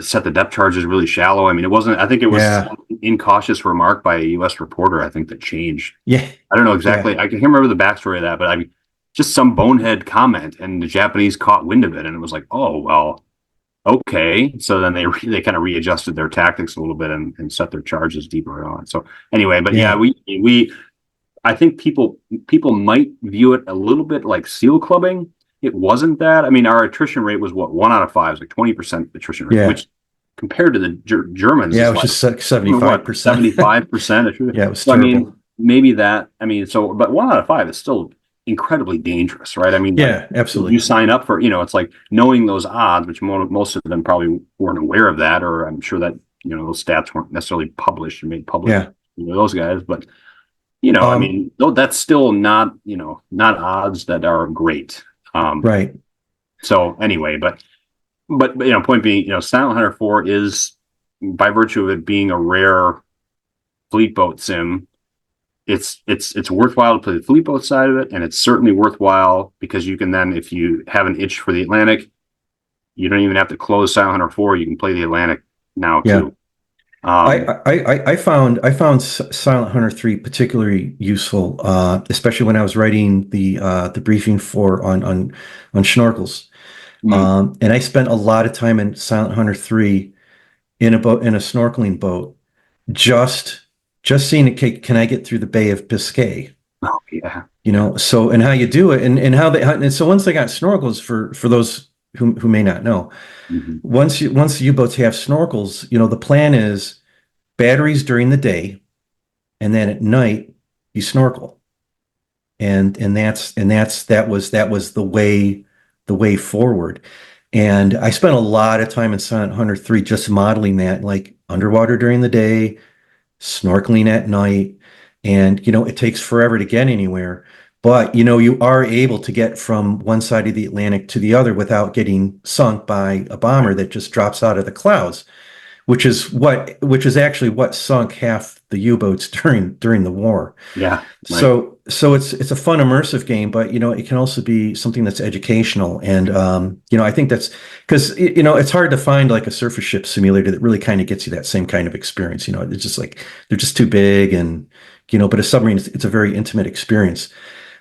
set the depth charges really shallow. I mean, I think it was Yeah, some incautious remark by a U.S. reporter, I think, that changed. yeah, I don't know yeah, exactly. I can't remember the backstory of that, but I mean, just some bonehead comment, and the Japanese caught wind of it, and it was like, oh well, okay. So then they kind of readjusted their tactics a little bit, and set their charges deeper on. So anyway, but yeah, yeah, we I think people might view it a little bit like seal clubbing. It wasn't that. I mean, our attrition rate was what, 1 out of 5, is like 20% attrition rate, yeah, which compared to the Germans yeah. It is was like just like what, 75%. 75% attrition. Yeah, it was So I mean, terrible. maybe that. I mean, but 1 out of 5 is still incredibly dangerous, right? I mean, like Yeah, you absolutely. sign up for, it's like knowing those odds, which most of them probably weren't aware of that, or I'm sure that those stats weren't necessarily published and made public. Yeah. Those guys, but I Um, mean, though that's still not odds that are great. Um, right. so anyway, but point being, Silent Hunter 4 is, by virtue of it being a rare fleet boat sim, it's worthwhile to play the fleet boat side of it, and it's certainly worthwhile because you can then, if you have an itch for the Atlantic, you don't even have to close Silent Hunter 4. You can play the Atlantic now Yeah. too. Um, I found Silent Hunter 3 particularly useful, especially when I was writing the briefing for on snorkels. mm, And I spent a lot of time in Silent Hunter 3 in a snorkeling boat, just just seeing can I get through the Bay of Biscay? oh yeah, yeah. So and how you do it, and and so once they got snorkels, for those who may not know, Mhm. once the U-boats have snorkels, the plan is batteries during the day, and then at night you snorkel. And that was the way forward. And I spent a lot of time in Silent Hunter 3 just modeling that, like underwater during the day, snorkeling at night. And it takes forever to get anywhere, but you are able to get from one side of the Atlantic to the other without getting sunk by a bomber Right. that just drops out of the clouds, which is actually what sunk half the U-boats during the war. Yeah, right. So it's a fun immersive game, but it can also be something that's educational. And I think that's because it's hard to find like a surface ship simulator that really kind of gets you that same kind of experience. It's just like they're just too big, and but a submarine, it's a very intimate experience.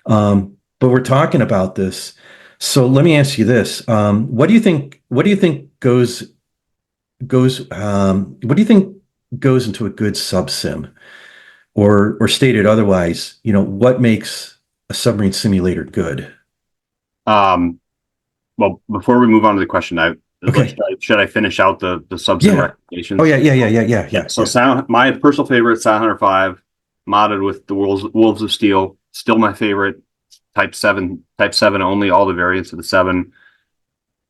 But we're talking about this. So let me ask you this. What do you think what do you think goes into a good sub sim? Or stated otherwise, what makes a submarine simulator good? Um, well, before we move on to the question, Okay. should I finish out the subsim Yeah. Oh recommendations? yeah, yeah, yeah, yeah, yeah, Yeah. yeah, So yeah. sound my personal favorite, Sound 105, modded with the Wolves of Steel. Still my favorite. Type 7 only, all the variants of the 7.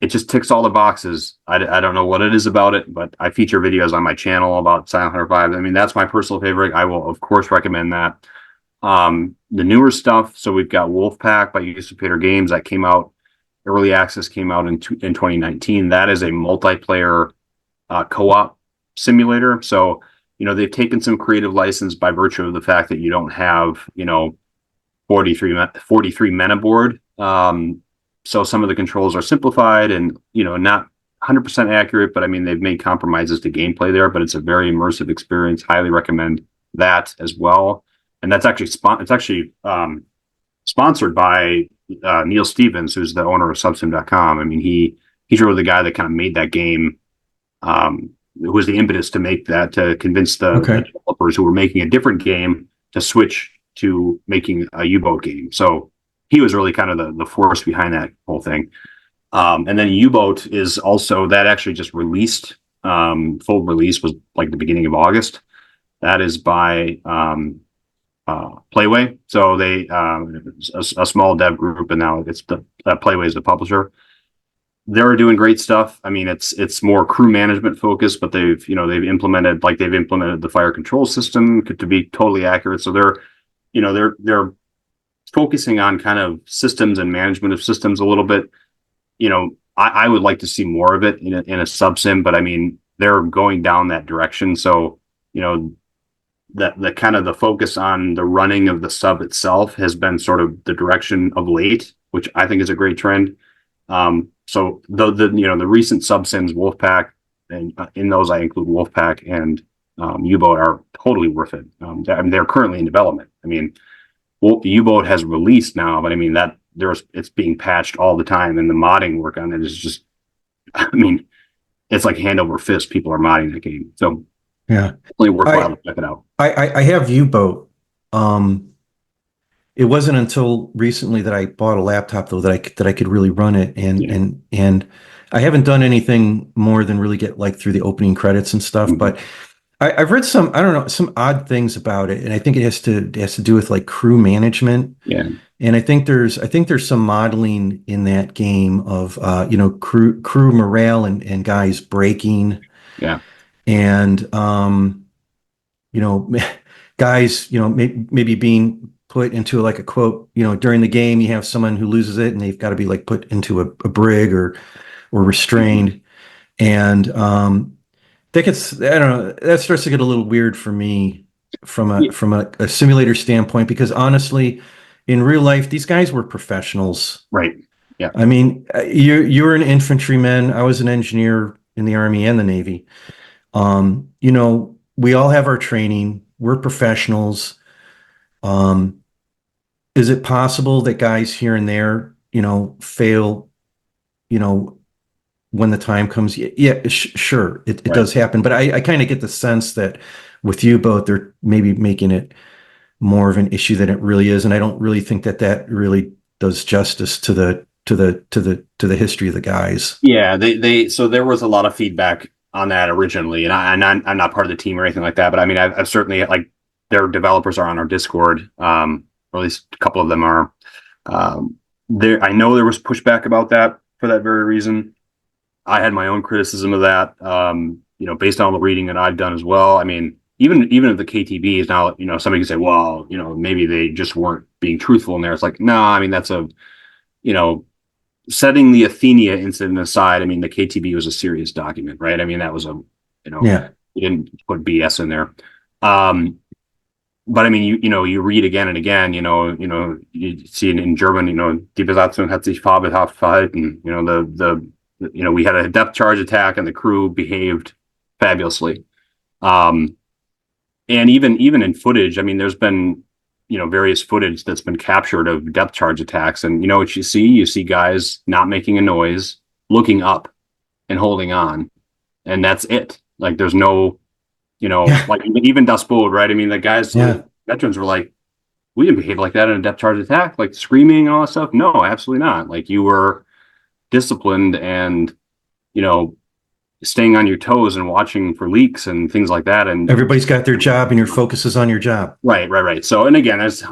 It just ticks all the boxes. I don't know what it is about it, but I feature videos on my channel about Silent Hunter 5. I mean, that's my personal favorite. I will, of course, recommend that. The newer stuff, so we've got Wolfpack by Usurpator Games that came out, early access came out in 2019. That is a multiplayer co-op simulator. So, they've taken some creative license by virtue of the fact that you don't have, 43 men aboard. So some of the controls are simplified and, not 100% accurate, but I mean, they've made compromises to gameplay there, but it's a very immersive experience. Highly recommend that as well. And that's actually, sponsored by Neil Stevens, who's the owner of Subsim.com. I mean, he's really the guy that kind of made that game, who was the impetus to make that, to convince the Okay. developers who were making a different game to switch to making a U-boat game. So he was really kind of the force behind that whole thing. And then U-boat is also, that actually just released. Full release was like the beginning of August. That is by Playway. So they a small dev group, and now it's Playway is the publisher. They're doing great stuff. I mean, it's more crew management focused, but they've implemented the fire control system to be totally accurate. So they're focusing on kind of systems and management of systems a little bit. I would like to see more of it in a sub sim, but I mean, they're going down that direction. So, the kind of the focus on the running of the sub itself has been sort of the direction of late, which I think is a great trend. So the recent sub sims, Wolfpack, and in those I include Wolfpack and U-boat, are totally worth it. I mean, they're currently in development. I mean, U-boat has released now, but I mean it's being patched all the time, and the modding work on it is just, I mean, it's like hand over fist. People are modding the game, so Yeah. definitely worthwhile I to check it out. I have U-boat. It wasn't until recently that I bought a laptop though that I could really run it, and Yeah. I haven't done anything more than really get like through the opening credits and stuff. Mhm. But I've read some, I don't know, some odd things about it, and I think it has to do with like crew management. Yeah. And I think there's some modeling in that game of crew morale and guys breaking Yeah. and you know guys maybe being put into like a quote during the game. You have someone who loses it and they've got to be like put into a brig or Mhm. restrained. And that gets, I don't know, that starts to get a little weird for me from a Yeah. from a simulator standpoint, because honestly, in real life, these guys were professionals. Right. Yeah. I mean, you were an infantryman. I was an engineer in the Army and the Navy. We all have our training. We're professionals. Um, is it possible that guys here and there, fail, you know, when the time comes? Yeah, sure, it Right. does happen. But I kind of get the sense that with you both, they're maybe making it more of an issue than it really is, and I don't really think that really does justice to the history of the guys. Yeah. So there was a lot of feedback on that originally, and I'm not part of the team or anything like that, but I mean, I've certainly, like, their developers are on our Discord, or at least a couple of them are. There, I know there was pushback about that for that very reason. I had my own criticism of that, based on all the reading that I've done as well. I mean, even if the KTB is now, somebody can say, well, maybe they just weren't being truthful in there. It's like, no, I mean, that's you know, setting the Athenia incident aside. I mean, the KTB was a serious document, right? I mean, that was Yeah. you didn't put BS in there. Um, but I mean, you read again and again, you see it in German, die Besatzung hat sich fabelhaft verhalten. We had a depth charge attack and the crew behaved fabulously. Um, and even in footage, I mean, there's been, various footage that's been captured of depth charge attacks. And you know what you see guys not making a noise, looking up and holding on. And that's it. Like there's no, Yeah. like even Das Boot, right? I mean, the guys, Yeah. veterans were like, we didn't behave like that in a depth charge attack, like screaming and all that stuff. No, absolutely not. Like you were disciplined and, you know, staying on your toes and watching for leaks and things like that. And Everybody's got their job and your focus is on your job. right. So, and again, there's,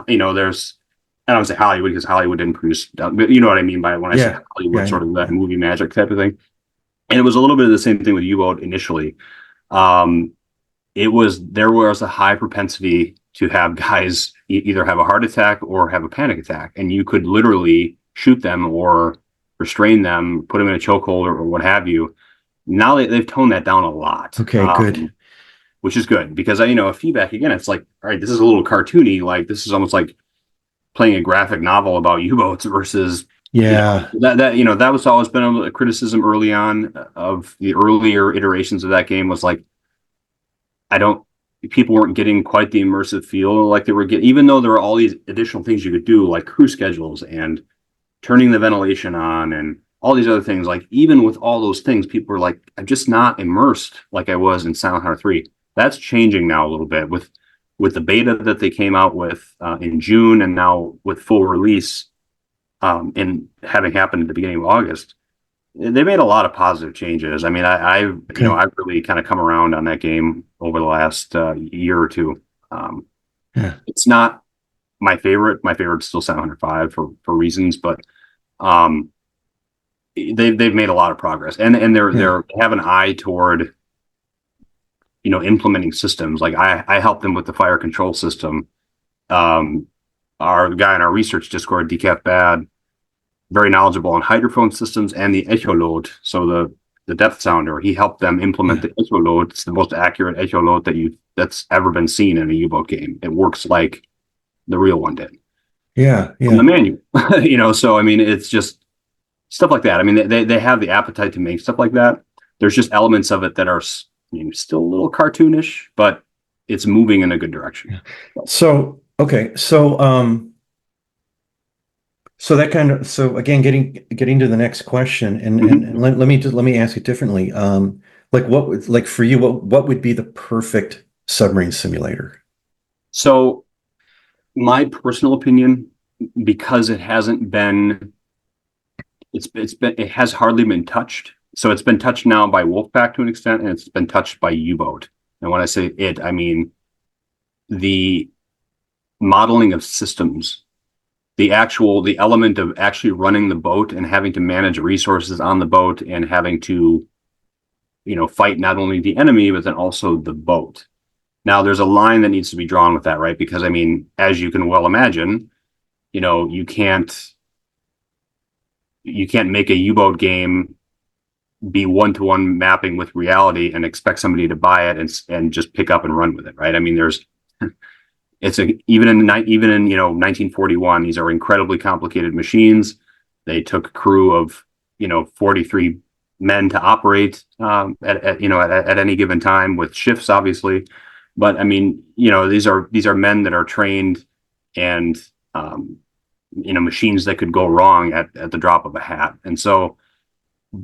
I don't say Hollywood because Hollywood didn't produce, but you know what I mean by when I say Yeah. Hollywood, Yeah. sort of that movie magic type of thing. And it was a little bit of the same thing with U-boat initially. Um, there was a high propensity to have guys either have a heart attack or have a panic attack, and you could literally shoot them or restrain them, put them in a chokehold or what have you. Now they've toned that down a lot, Okay, good. which is good because a feedback again. It's like, all right, this is a little cartoony. Like this is almost like playing a graphic novel about U-boats versus Yeah. that was always been a criticism early on of the earlier iterations of that game was like I don't people weren't getting quite the immersive feel like they were getting, even though there were all these additional things you could do, like crew schedules and turning the ventilation on and all these other things. Like even with all those things, people were like, I'm just not immersed like I was in Silent Hunter 3. That's changing now a little bit with the beta that they came out with in June and now with full release and having happened at the beginning of August. They made a lot of positive changes. I mean, Okay. I've really kind of come around on that game over the last year or two. Um, Yeah. it's not my favorite. My favorite's still Silent Hunter 5 for reasons, but um, they've made a lot of progress, and Yeah. they have an eye toward implementing systems. Like I helped them with the fire control system. Um, our guy in our research Discord, Decaf Bad, very knowledgeable on hydrophone systems and the echolot. So the depth sounder, he helped them implement Yeah. the echolot. It's the most accurate echolot that's ever been seen in a U-boat game. It works like the real one did Yeah. from the Yeah. manual. So I mean, it's just stuff like that. I mean, they have the appetite to make stuff like that. There's just elements of it that are still a little cartoonish, but it's moving in a good direction. Yeah. So, okay. So that kind of, so again, getting to the next question, and Mhm. let me ask it differently. Like like for you, what would be the perfect submarine simulator? So my personal opinion, because it hasn't been it has hardly been touched. So it's been touched now by Wolfpack to an extent, and it's been touched by U-boat. And when I say it, I mean the modeling of systems, the element of actually running the boat and having to manage resources on the boat and having to, fight not only the enemy, but then also the boat. Now there's a line that needs to be drawn with that, right? Because I mean, as you can well imagine, you know, you can't you can't make a U-boat game be one-to-one mapping with reality and expect somebody to buy it and just pick up and run with it, right? I mean, there's it's a even in 1941, these are incredibly complicated machines. They took a crew of 43 men to operate at any given time with shifts, obviously. But I mean, these are men that are trained and machines that could go wrong at the drop of a hat. And so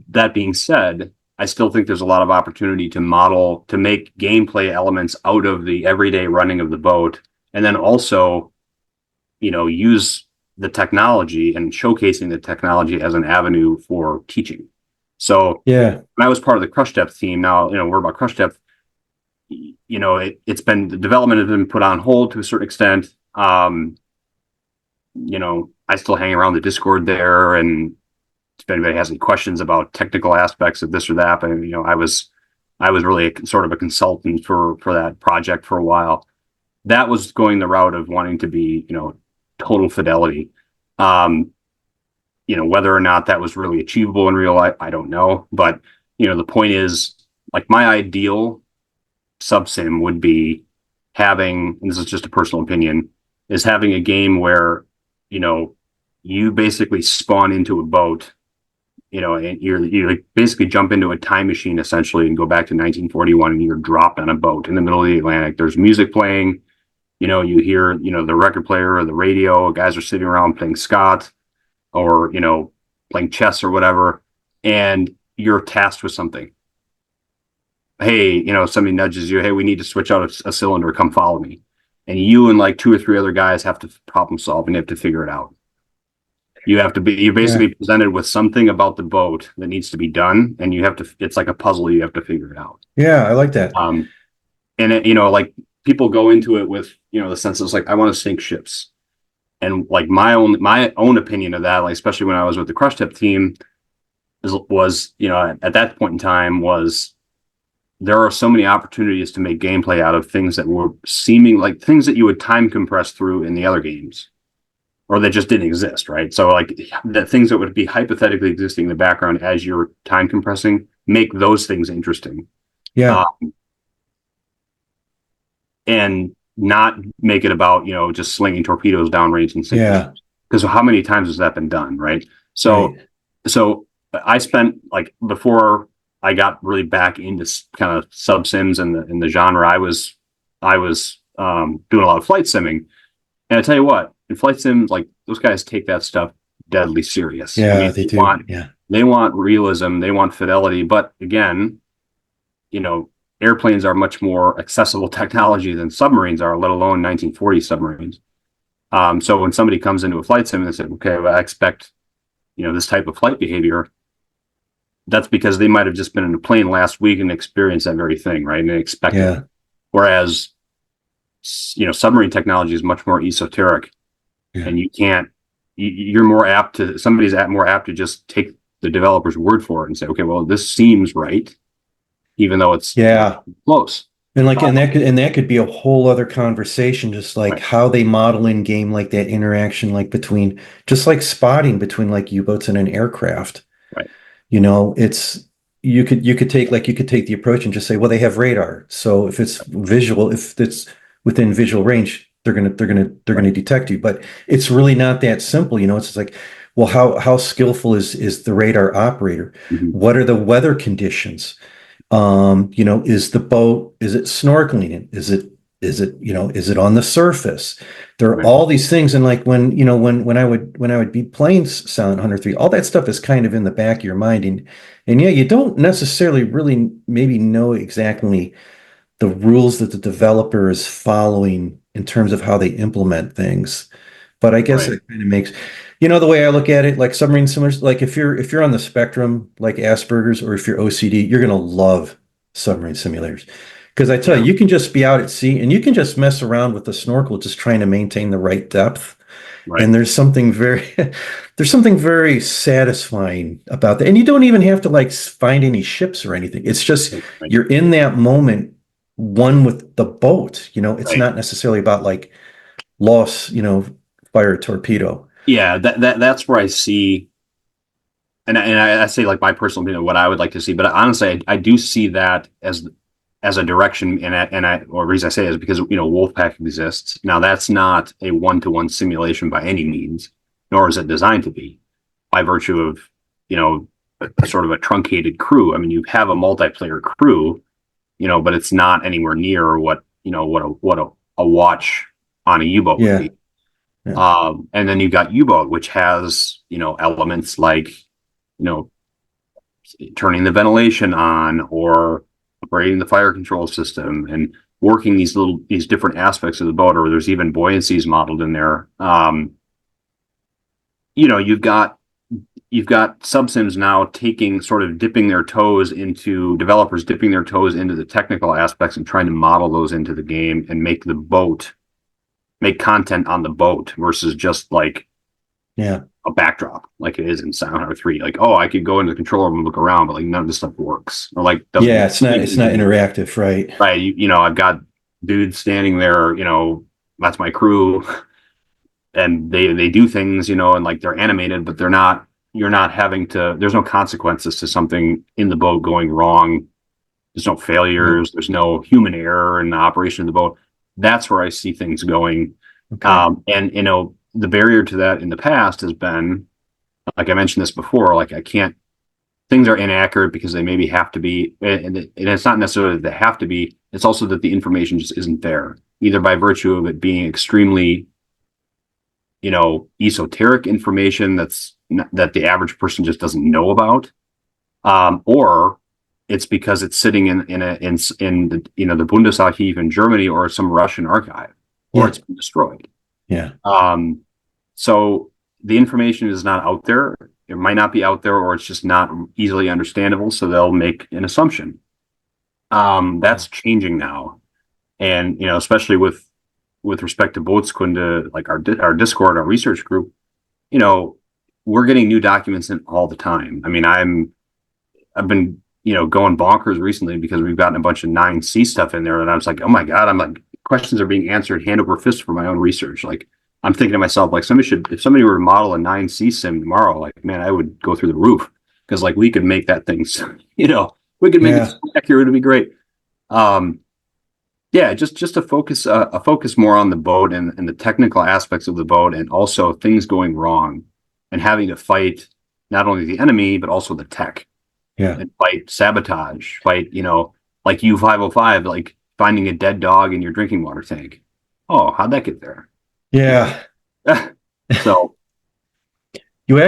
that being said, I still think there's a lot of opportunity to make gameplay elements out of the everyday running of the boat, and then also, use the technology and showcasing the technology as an avenue for teaching. So Yeah. when I was part of the crush depth team, now, we're about crush depth, it's been, the development has been put on hold to a certain extent. I still hang around the Discord there, and if anybody has any questions about technical aspects of this or that, but I was really sort of a consultant for that project for a while. That was going the route of wanting to be, total fidelity. Um, whether or not that was really achievable in real life, I don't know. But the point is, like my ideal subsim would be having, and this is just a personal opinion, is having a game where, you know, you basically spawn into a boat, and you like basically jump into a time machine essentially and go back to 1941, and you're dropped on a boat in the middle of the Atlantic. There's music playing, you hear, the record player or the radio, guys are sitting around playing Scott or, playing chess or whatever, and you're tasked with something. Hey, somebody nudges you, hey, we need to switch out a cylinder, come follow me. And you and like two or three other guys have to problem solve and you have to figure it out. You're Yeah. basically presented with something about the boat that needs to be done, and it's like a puzzle, you have to figure it out. Yeah, I like that. Um, and like people go into it with, the sense of like, I want to sink ships. And like my own opinion of that, like especially when I was with the crush tip team, was, at that point in time was there are so many opportunities to make gameplay out of things that were seeming like things that you would time compress through in the other games or that just didn't exist, right? So like the things that would be hypothetically existing in the background as you're time compressing, make those things interesting. Yeah. Uh, and not make it about, just slinging torpedoes downrange and sinking Yeah. ships. Because how many times has that been done, right? Right. So I spent like before I got really back into kind of sub sims and the genre, I was doing a lot of flight simming. And I tell you what, in flight sims, like those guys take that stuff deadly serious. I Yeah, mean, they do. Yeah. they want realism, they want fidelity, but again, you know, airplanes are much more accessible technology than submarines are, let alone 1940 submarines. So when somebody comes into a flight sim and they say, okay, well, I expect, this type of flight behavior, that's because they might have just been in a plane last week and experienced that very thing, right? And they expect it. Yeah. Whereas, submarine technology is much more esoteric, Yeah. and you're more apt to, more apt to just take the developer's word for it and say, okay, well, this seems right, even though it's not Yeah. close. And like, and that could be a whole other conversation, just like Right, how they model in game, like that interaction, like between, just like spotting between like U-boats and an aircraft. right, It's you could take the approach and just say, well, they have radar. So if it's within visual range, they're gonna right. detect you. But it's really not that simple. It's just like, well, how skillful is the radar operator? Mm-hmm. What are the weather conditions? Is the boat, is it snorkeling? Is it on the surface? There are Right, all these things. And like when I would be playing Silent Hunter 3, all that stuff is kind of in the back of your mind. And yeah, you don't necessarily really maybe know exactly the rules that the developer is following in terms of how they implement things. But I guess right. it kind of makes, the way I look at it, like submarine simulators, like if you're on the spectrum, like Asperger's, or if you're OCD, you're gonna love submarine simulators. Because I tell Yeah, you, you can just be out at sea and you can just mess around with the snorkel, just trying to maintain the right depth. right, And there's something very satisfying about that. And you don't even have to like find any ships or anything. It's just right, you're in that moment, one with the boat. It's right. not necessarily about like loss, fire a torpedo. Yeah, that's where I see, and I say like my personal opinion, what I would like to see, but honestly, I do see that as a direction, or the reason I say it is because Wolfpack exists. Now that's not a one-to-one simulation by any means, nor is it designed to be, by virtue of a sort of a truncated crew. I mean, you have a multiplayer crew, but it's not anywhere near what a watch on a U-boat would Yeah. be. Yeah. And then you've got U-boat, which has elements like you know turning the ventilation on or operating the fire control system and working these different aspects of the boat, or there's even buoyancies modeled in there. You know, you've got subsims now taking sort of developers dipping their toes into the technical aspects and trying to model those into the game and make content on the boat versus just like Yeah. a backdrop like it is in Silent Hunter 3. Like, oh, I could go into the control room and look around, but like none of this stuff works or like doesn't Yeah. work. It's not interactive, right? Right. I've got dudes standing there, that's my crew, and they do things, and like they're animated, but you're not having to, there's no consequences to something in the boat going wrong There's no Right. failures. There's no human error in the operation of the boat. That's where I see things going. Okay. And the barrier to that in the past has been, like I mentioned this before, like I can't. Things are inaccurate because they maybe have to be, and it's not necessarily that they have to be. It's also that the information just isn't there, either by virtue of it being extremely, esoteric information that the average person just doesn't know about, or it's because it's sitting in the the Bundesarchiv in Germany or some Russian archive, or Yeah. it's been destroyed. Yeah. Um, so the information is not out there. It might not be out there, or it's just not easily understandable. So they'll make an assumption. Yeah. That's changing now, and especially with respect to Bootskunde, like our Discord, our research group, you know, we're getting new documents in all the time. I mean, I've been going bonkers recently because we've gotten a bunch of 9C stuff in there, and I was like, oh my god, I'm like questions are being answered hand over fist for my own research. Like I'm thinking to myself, like if somebody were to model a 9C sim tomorrow, like man, I would go through the roof because like we could make that thing, we could make it Yeah. so accurate, it'd be great. Um, yeah, just a focus more on the boat and the technical aspects of the boat, and also things going wrong and having to fight not only the enemy but also the tech Yeah. and fight sabotage, fight, like U-505, like finding a dead dog in your drinking water tank. Oh, how'd that get there? You Yeah. know? So, We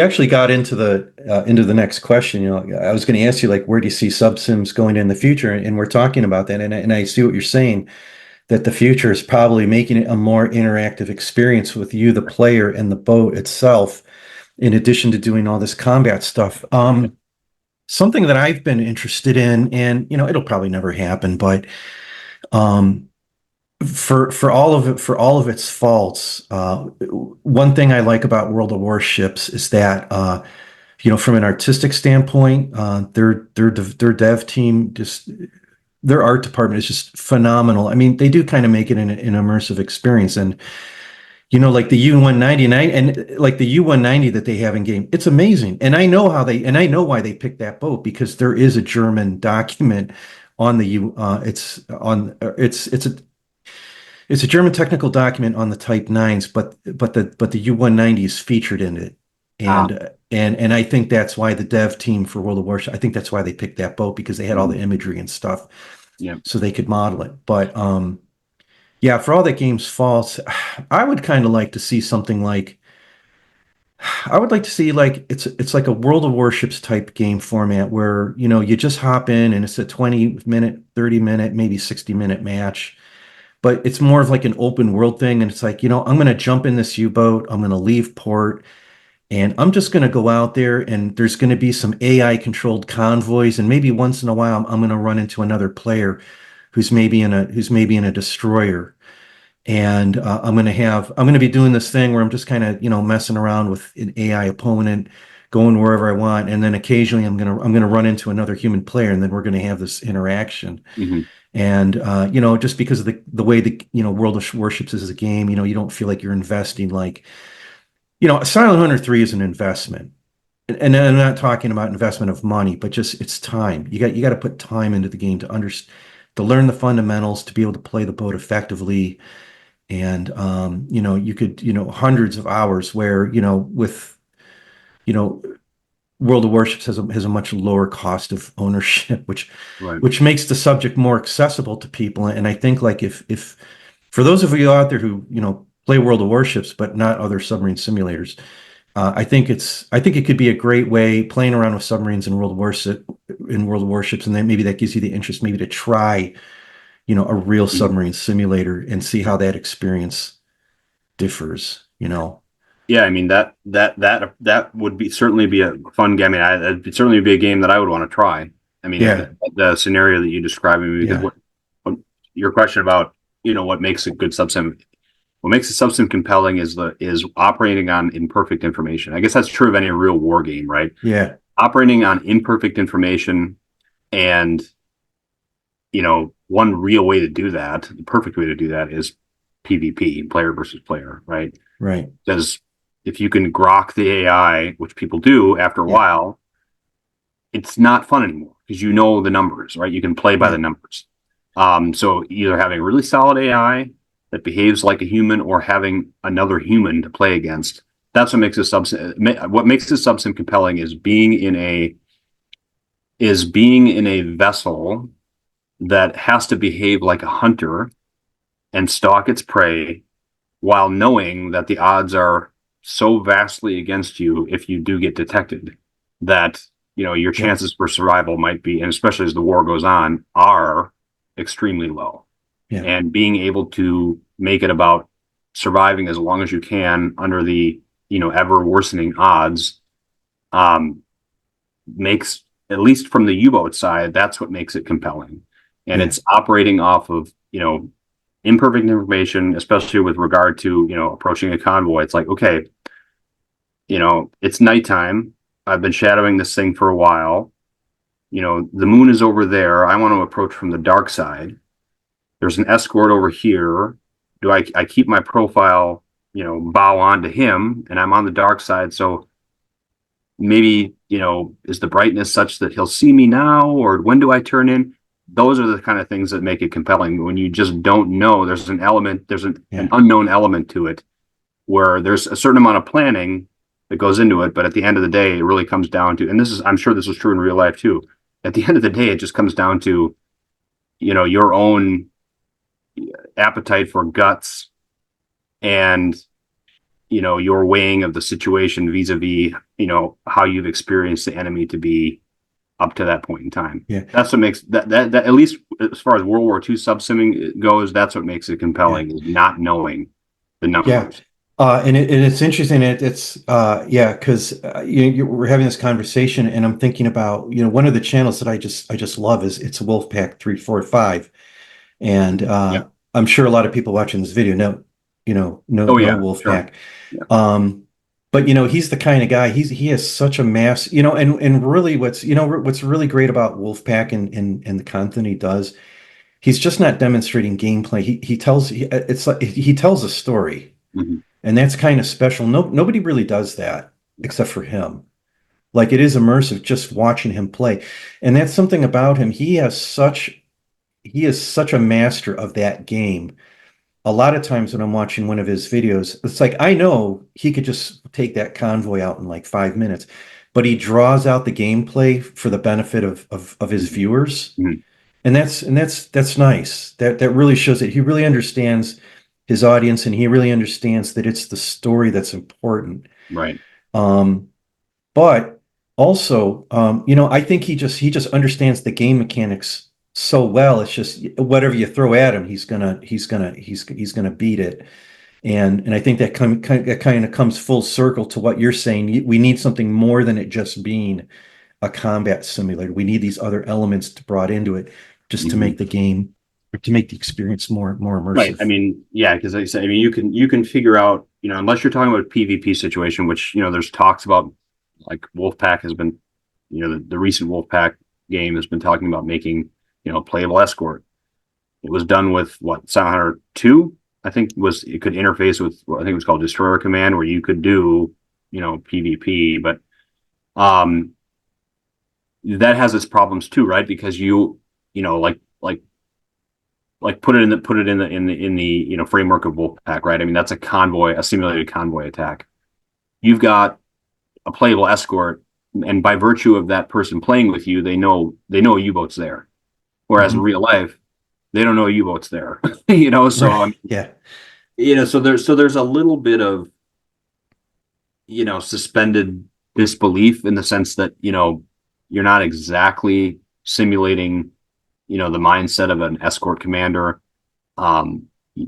actually got into the next question. I was going to ask you like, where do you see subsims going in the future? And we're talking about that, and I see what you're saying, that the future is probably making it a more interactive experience with you, the player, and the boat itself, in addition to doing all this combat stuff. Something that I've been interested in, and it'll probably never happen, but um, for all of its faults, one thing I like about World of Warships is that from an artistic standpoint, their dev team, just their art department is just phenomenal. I mean, they do kind of make it an immersive experience, and like the U-199 and like the U-190 that they have in game, it's amazing. And I know why they picked that boat, because there is a German document on the U. It's a German technical document on the Type 9s, but the U-190 is featured in it. ah, And I think that's why the dev team for World of Warcraft, I think that's why they picked that boat, because they had all the mhm, imagery and stuff yeah, so they could model it. But yeah, for all that game's faults, I would kind of like to see something like I would like to see like it's like a World of Warships type game format where you just hop in and it's a 20-minute, 30-minute, maybe 60-minute match, but it's more of like an open world thing. And it's like, I'm going to jump in this U-boat, I'm going to leave port, and I'm just going to go out there, and there's going to be some AI controlled convoys. And maybe once in a while, I'm going to run into another player who's maybe in a destroyer. And I'm going to be doing this thing where I'm just kind of, messing around with an AI opponent, going wherever I want. And then occasionally I'm going to run into another human player, and then we're going to have this interaction. hmm And just because of the way the World of Warships is as a game, you don't feel like you're investing like Silent Hunter 3 is an investment. And I'm not talking about investment of money, but just it's time. You got to put time into the game to learn the fundamentals, to be able to play the boat effectively. And you could, hundreds of hours where, with you know World of Warships has a much lower cost of ownership, right, which makes the subject more accessible to people. And I think like if for those of you out there who play World of Warships but not other submarine simulators, I think it could be a great way playing around with submarines in World of Warships, and then maybe that gives you the interest maybe to try a real mhm. submarine simulator and see how that experience differs. Yeah, I mean that would be certainly be a fun game. I mean, it'd certainly be a game that I would want to try. I mean, if Yeah, the scenario that you described, me, because yeah, what your question about what makes a good subsim, what makes a subsim compelling is operating on imperfect information. I guess that's true of any real war game, right? yeah, Operating on imperfect information, and one real way to do that, the perfect way to do that is PvP, player versus player, right? right. Because if you can grok the AI, which people do after a Yeah, while, it's not fun anymore because you know the numbers, right? You can play by Yeah. the numbers. So either having a really solid AI that behaves like a human or having another human to play against. That's what makes a subsim. What makes a subsim compelling is being in a vessel that has to behave like a hunter and stalk its prey while knowing that the odds are so vastly against you if you do get detected that your Yep. chances for survival might be, and especially as the war goes on, are extremely low. Yeah. And being able to make it about surviving as long as you can under the ever worsening odds um, makes, at least from the U-boat side, that's what makes it compelling. And Yeah. it's operating off of imperfect information, especially with regard to approaching a convoy. It's like, okay, it's nighttime. I've been shadowing this thing for a while. The moon is over there. I want to approach from the dark side. There's an escort over here. Do I keep my profile, bow on to him, and I'm on the dark side, so maybe, is the brightness such that he'll see me now, or when do I turn in? Those are the kind of things that make it compelling. When you just don't know, there's an Yeah. unknown element to it where there's a certain amount of planning that goes into it, but at the end of the day, it really comes down to, and I'm sure this was true in real life too. At the end of the day, it just comes down to, your own appetite for guts and, your weighing of the situation vis-a-vis, how you've experienced the enemy to be up to that point in time. Yeah. That's what makes that at least as far as World War II subsimming goes, that's what makes it Yeah. compelling, is not knowing the Yeah. numbers. And it's interesting. It's yeah, because we're having this conversation, and I'm thinking about one of the channels that I just love is it's Wolfpack 345, and Yeah. I'm sure a lot of people watching this video know Oh know yeah, sure. Wolfpack. Yeah. But he's the kind of guy. He has such a mass. And really what's really great about Wolfpack and the content he does. He's just not demonstrating gameplay. It's like he tells a story. Mhm. And that's kind of special. Nobody really does that except for him. Like it is immersive just watching him play. And that's something about him. He is such a master of that game. A lot of times when I'm watching one of his videos, it's like I know he could just take that convoy out in like 5 minutes, but he draws out the gameplay for the benefit of his Mhm. viewers. Mhm. And that's nice. That really shows that he really understands his audience, and he really understands that it's the story that's important. Right. Um, but also, I think he just understands the game mechanics so well. It's just whatever you throw at him, he's gonna beat it. And I think that kind of comes full circle to what you're saying. We need something more than it just being a combat simulator. We need these other elements brought into it just to Mhm. make the game, or to make the experience more Right. I immersive. mean, yeah, because like I said, I mean, you can figure out, unless you're talking about a PvP situation, which there's talks about, like Wolfpack has been, the recent Wolfpack game has been talking about making, a playable escort. It was done with what, Silent Hunter 2, I think was it could interface with what I think it was called Destroyer Command, where you could do, PvP, but um that has its problems too, right? Because like put it in the framework of Wolfpack, right? I mean, that's a convoy, a simulated convoy attack. You've got a playable escort, and by virtue of that person playing with you, they know a U-boat's there. Whereas in Mhm. real life, they don't know a U-boat's there. So Right. Yeah. so there's a little bit of suspended disbelief in the sense that you're not exactly simulating the mindset of an escort commander. um,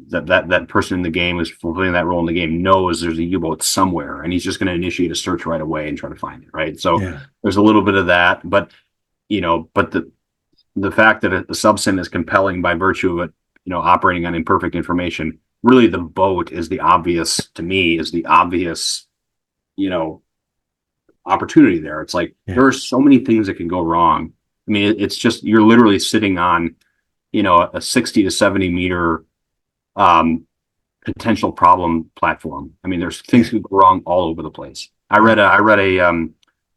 that person in the game who's fulfilling that role in the game knows there's a U-boat somewhere, and he's just going to initiate a search right away and try to find it. Right. So Yeah. there's a little bit of that, but the fact that the subsim is compelling by virtue of it, operating on imperfect information. Really, the boat is the obvious to me is the obvious, you know, opportunity there. It's like Yeah. there are so many things that can go wrong. I mean, it's just you're literally sitting on, a 60 to 70 meter um, potential problem platform. I mean, there's things Yeah. that go wrong all over the place. I Yeah. read a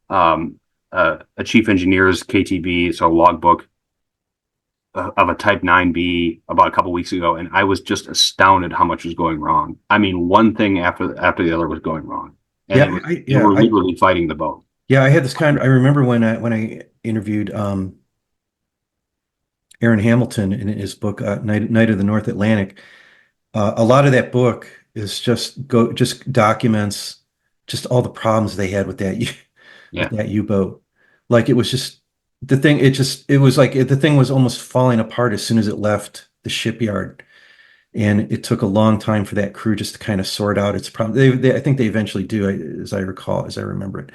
um, a chief engineer's KTB, so a logbook of a Type 9B about a couple weeks ago, and I was just astounded how much was going wrong. I mean, one thing after the other was going wrong, and Yeah, they were literally fighting the boat. yeah, I had this kind of, I remember when I interviewed Aaron Hamilton in his book Night of the North Atlantic. A lot of that book is just documents just all the problems they had with that with Yeah, that U-boat. Like it was just the thing. It was like the thing was almost falling apart as soon as it left the shipyard, and it took a long time for that crew just to kind of sort out its problem. I think they eventually do, as I recall, as I remember it.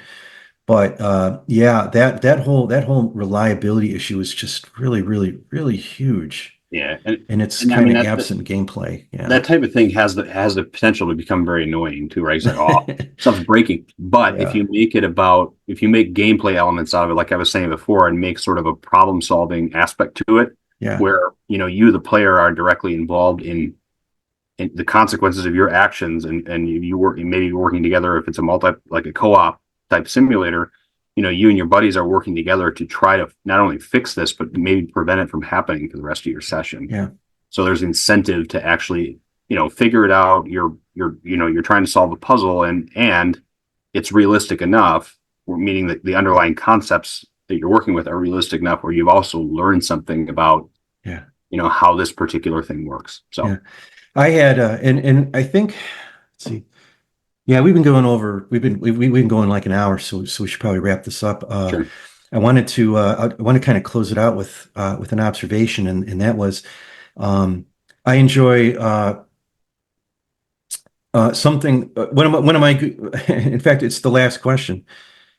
But yeah, that whole reliability issue is just really, really, really huge, yeah, and it's and I kind mean of absent gameplay. Yeah. that type of thing has the potential to become very annoying too, right? It's like, oh, stuff's breaking. But Yeah. if you make gameplay elements out of it, like I was saying before, and make sort of a problem solving aspect to it, Yeah. where you the player are directly involved in the consequences of your actions, and you work maybe working together if it's a multi like a co-op type simulator. You and your buddies are working together to try to not only fix this, but maybe prevent it from happening for the rest of your session. Yeah. So there's incentive to actually, figure it out. You're trying to solve a puzzle, and it's realistic enough, meaning that the underlying concepts that you're working with are realistic enough where you've also learned something about, Yeah. how this particular thing works. Yeah. So I had and I think let's see. Yeah, we've been going like an hour, so we should probably wrap this up. sure. I want to kind of close it out with an observation, and that was I enjoy something one of my in fact it's the last question.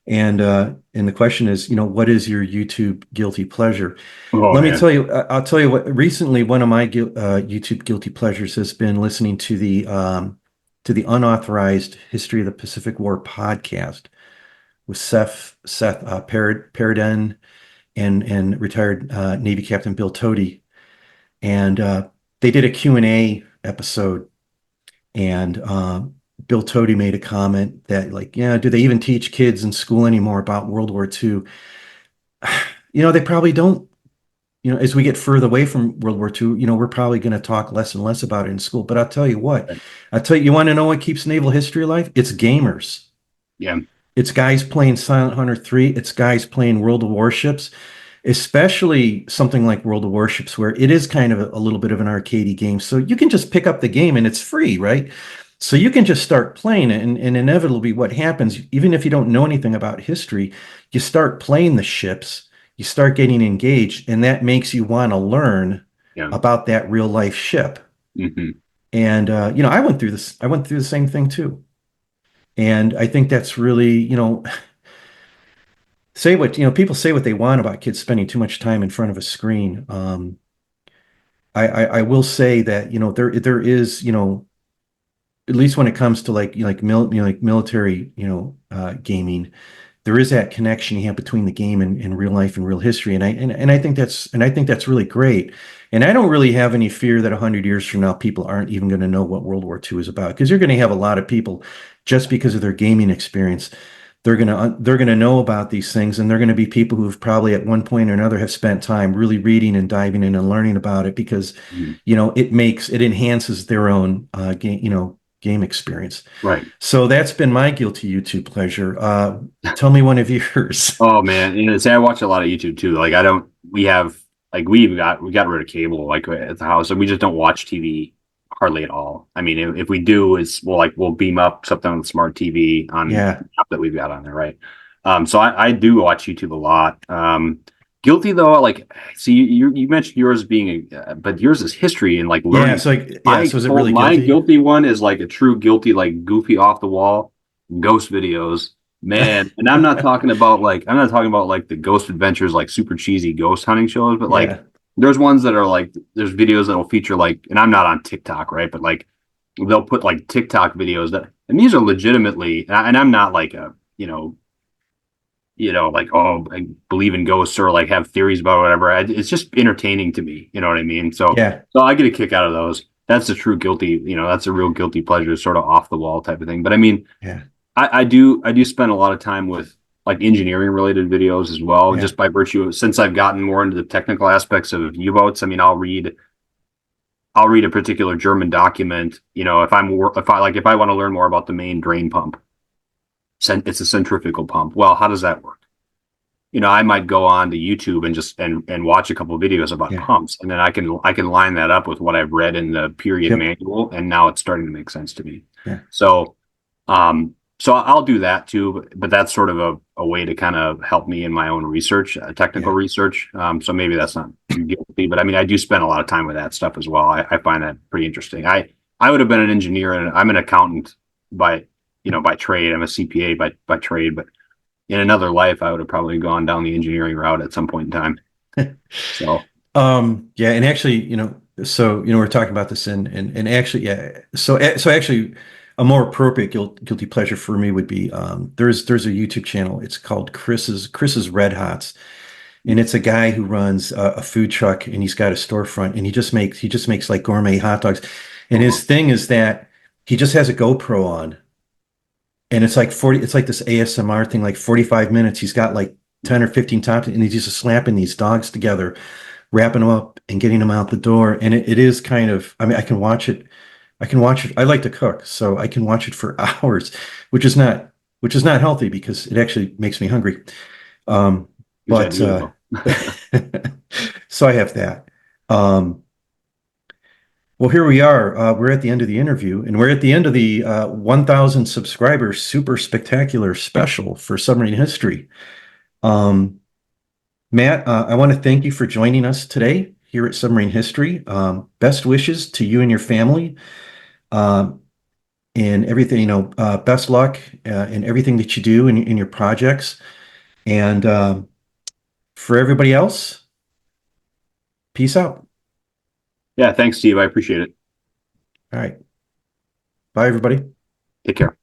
And the question is, what is your YouTube guilty pleasure? Oh Let me man. tell you, I'll tell you what, recently one of my YouTube guilty pleasures has been listening to the unauthorized History of the Pacific War podcast with Seth Paradin and retired Navy Captain Bill Tody. And they did a Q&A episode, and Bill Tody made a comment that, like, yeah, do they even teach kids in school anymore about World War II? They probably don't. As we get further away from World War II, we're probably going to talk less and less about it in school. But I'll tell you what, you want to know what keeps naval history alive? It's gamers. Yeah. It's guys playing Silent Hunter 3. It's guys playing World of Warships, especially something like World of Warships, where it is kind of a little bit of an arcadey game. So you can just pick up the game and it's free, right? So you can just start playing it, and inevitably what happens, even if you don't know anything about history, you start playing the ships, you start getting engaged, and that makes you want to learn Yeah. about that real life ship. Hmm. And I went through this. I went through the same thing too. And I think that's really, say what, people say what they want about kids spending too much time in front of a screen. I will say that, there is, at least when it comes to like military, gaming, there is that connection you have between the game and real life and real history. And I think that's really great. And I don't really have any fear that 100 years from now, people aren't even going to know what World War II is about, because you're going to have a lot of people just because of their gaming experience. They're gonna know about these things, and they're gonna be people who've probably at one point or another have spent time really reading and diving in and learning about it, because Hmm. it enhances their own game experience. Right. So that's been my guilty YouTube pleasure. Tell me one of yours. Oh man, say I watch a lot of YouTube too. Like I don't, we have like we got rid of cable like at the house, and we just don't watch TV hardly at all. I mean, if we do, we'll beam up something on the smart TV on Yeah, the app that we've got on there, right? So I do watch YouTube a lot. Guilty though, like see you mentioned yours being but yours is history and like yeah. learning. So yeah. So is it really My guilty? guilty one is like a true guilty, like goofy off the wall ghost videos. Man, and I'm not talking about like the Ghost Adventures, like super cheesy ghost hunting shows, but like Yeah, there's ones that are like there's videos that will feature like, and I'm not on TikTok, right? But like they'll put like TikTok videos that, and these are legitimately, and I'm not like a like, oh, I believe in ghosts or like have theories about whatever. It's just entertaining to me. You know what I mean? yeah, So I get a kick out of those. That's a true guilty, that's a real guilty pleasure, sort of off the wall type of thing. But I mean, yeah, I do spend a lot of time with like engineering related videos as well, Yeah. just by virtue of since I've gotten more into the technical aspects of U-boats. I mean, I'll read a particular German document, you know, if I want to learn more about the main drain pump, it's a centrifugal pump. Well, how does that work? You know, I might go on to YouTube and just and watch a couple of videos about Yeah. pumps, and then I can line that up with what I've read in the period Yep. manual, and now it's starting to make sense to me. Yeah. So, so I'll do that too, but that's sort of a way to kind of help me in my own research, technical Yeah. research. So maybe that's not guilty, but I mean, I do spend a lot of time with that stuff as well. I find that pretty interesting. I would have been an engineer, and I'm an accountant by, by trade. I'm a CPA by trade, but in another life, I would have probably gone down the engineering route at some point in time. So, Yeah, and actually, so we're talking about this and actually, yeah. So actually, a more appropriate guilty pleasure for me would be there's a YouTube channel. It's called Chris's Red Hots, and it's a guy who runs a food truck, and he's got a storefront, and he just makes like gourmet hot dogs, and uh-huh. his thing is that he just has a GoPro on, and it's like this ASMR thing, like 45 minutes. He's got like 10 or 15 tops, and he's just slapping these dogs together, wrapping them up and getting them out the door. And it is kind of, I mean, I can watch it. I can watch it. I like to cook, so I can watch it for hours, which is not, which is not healthy because it actually makes me hungry. Um, Which I but do though. so I have that. Um, well, here we are. We're at the end of the interview, and we're at the end of the 1,000 subscriber super spectacular special for Submarine History. Um, Matt, I want to thank you for joining us today here at Submarine History. Best wishes to you and your family, um, and everything. Best luck in everything that you do in your projects. And for everybody else, peace out. Yeah, thanks, Steve. I appreciate it. All right. Bye, everybody. Take care.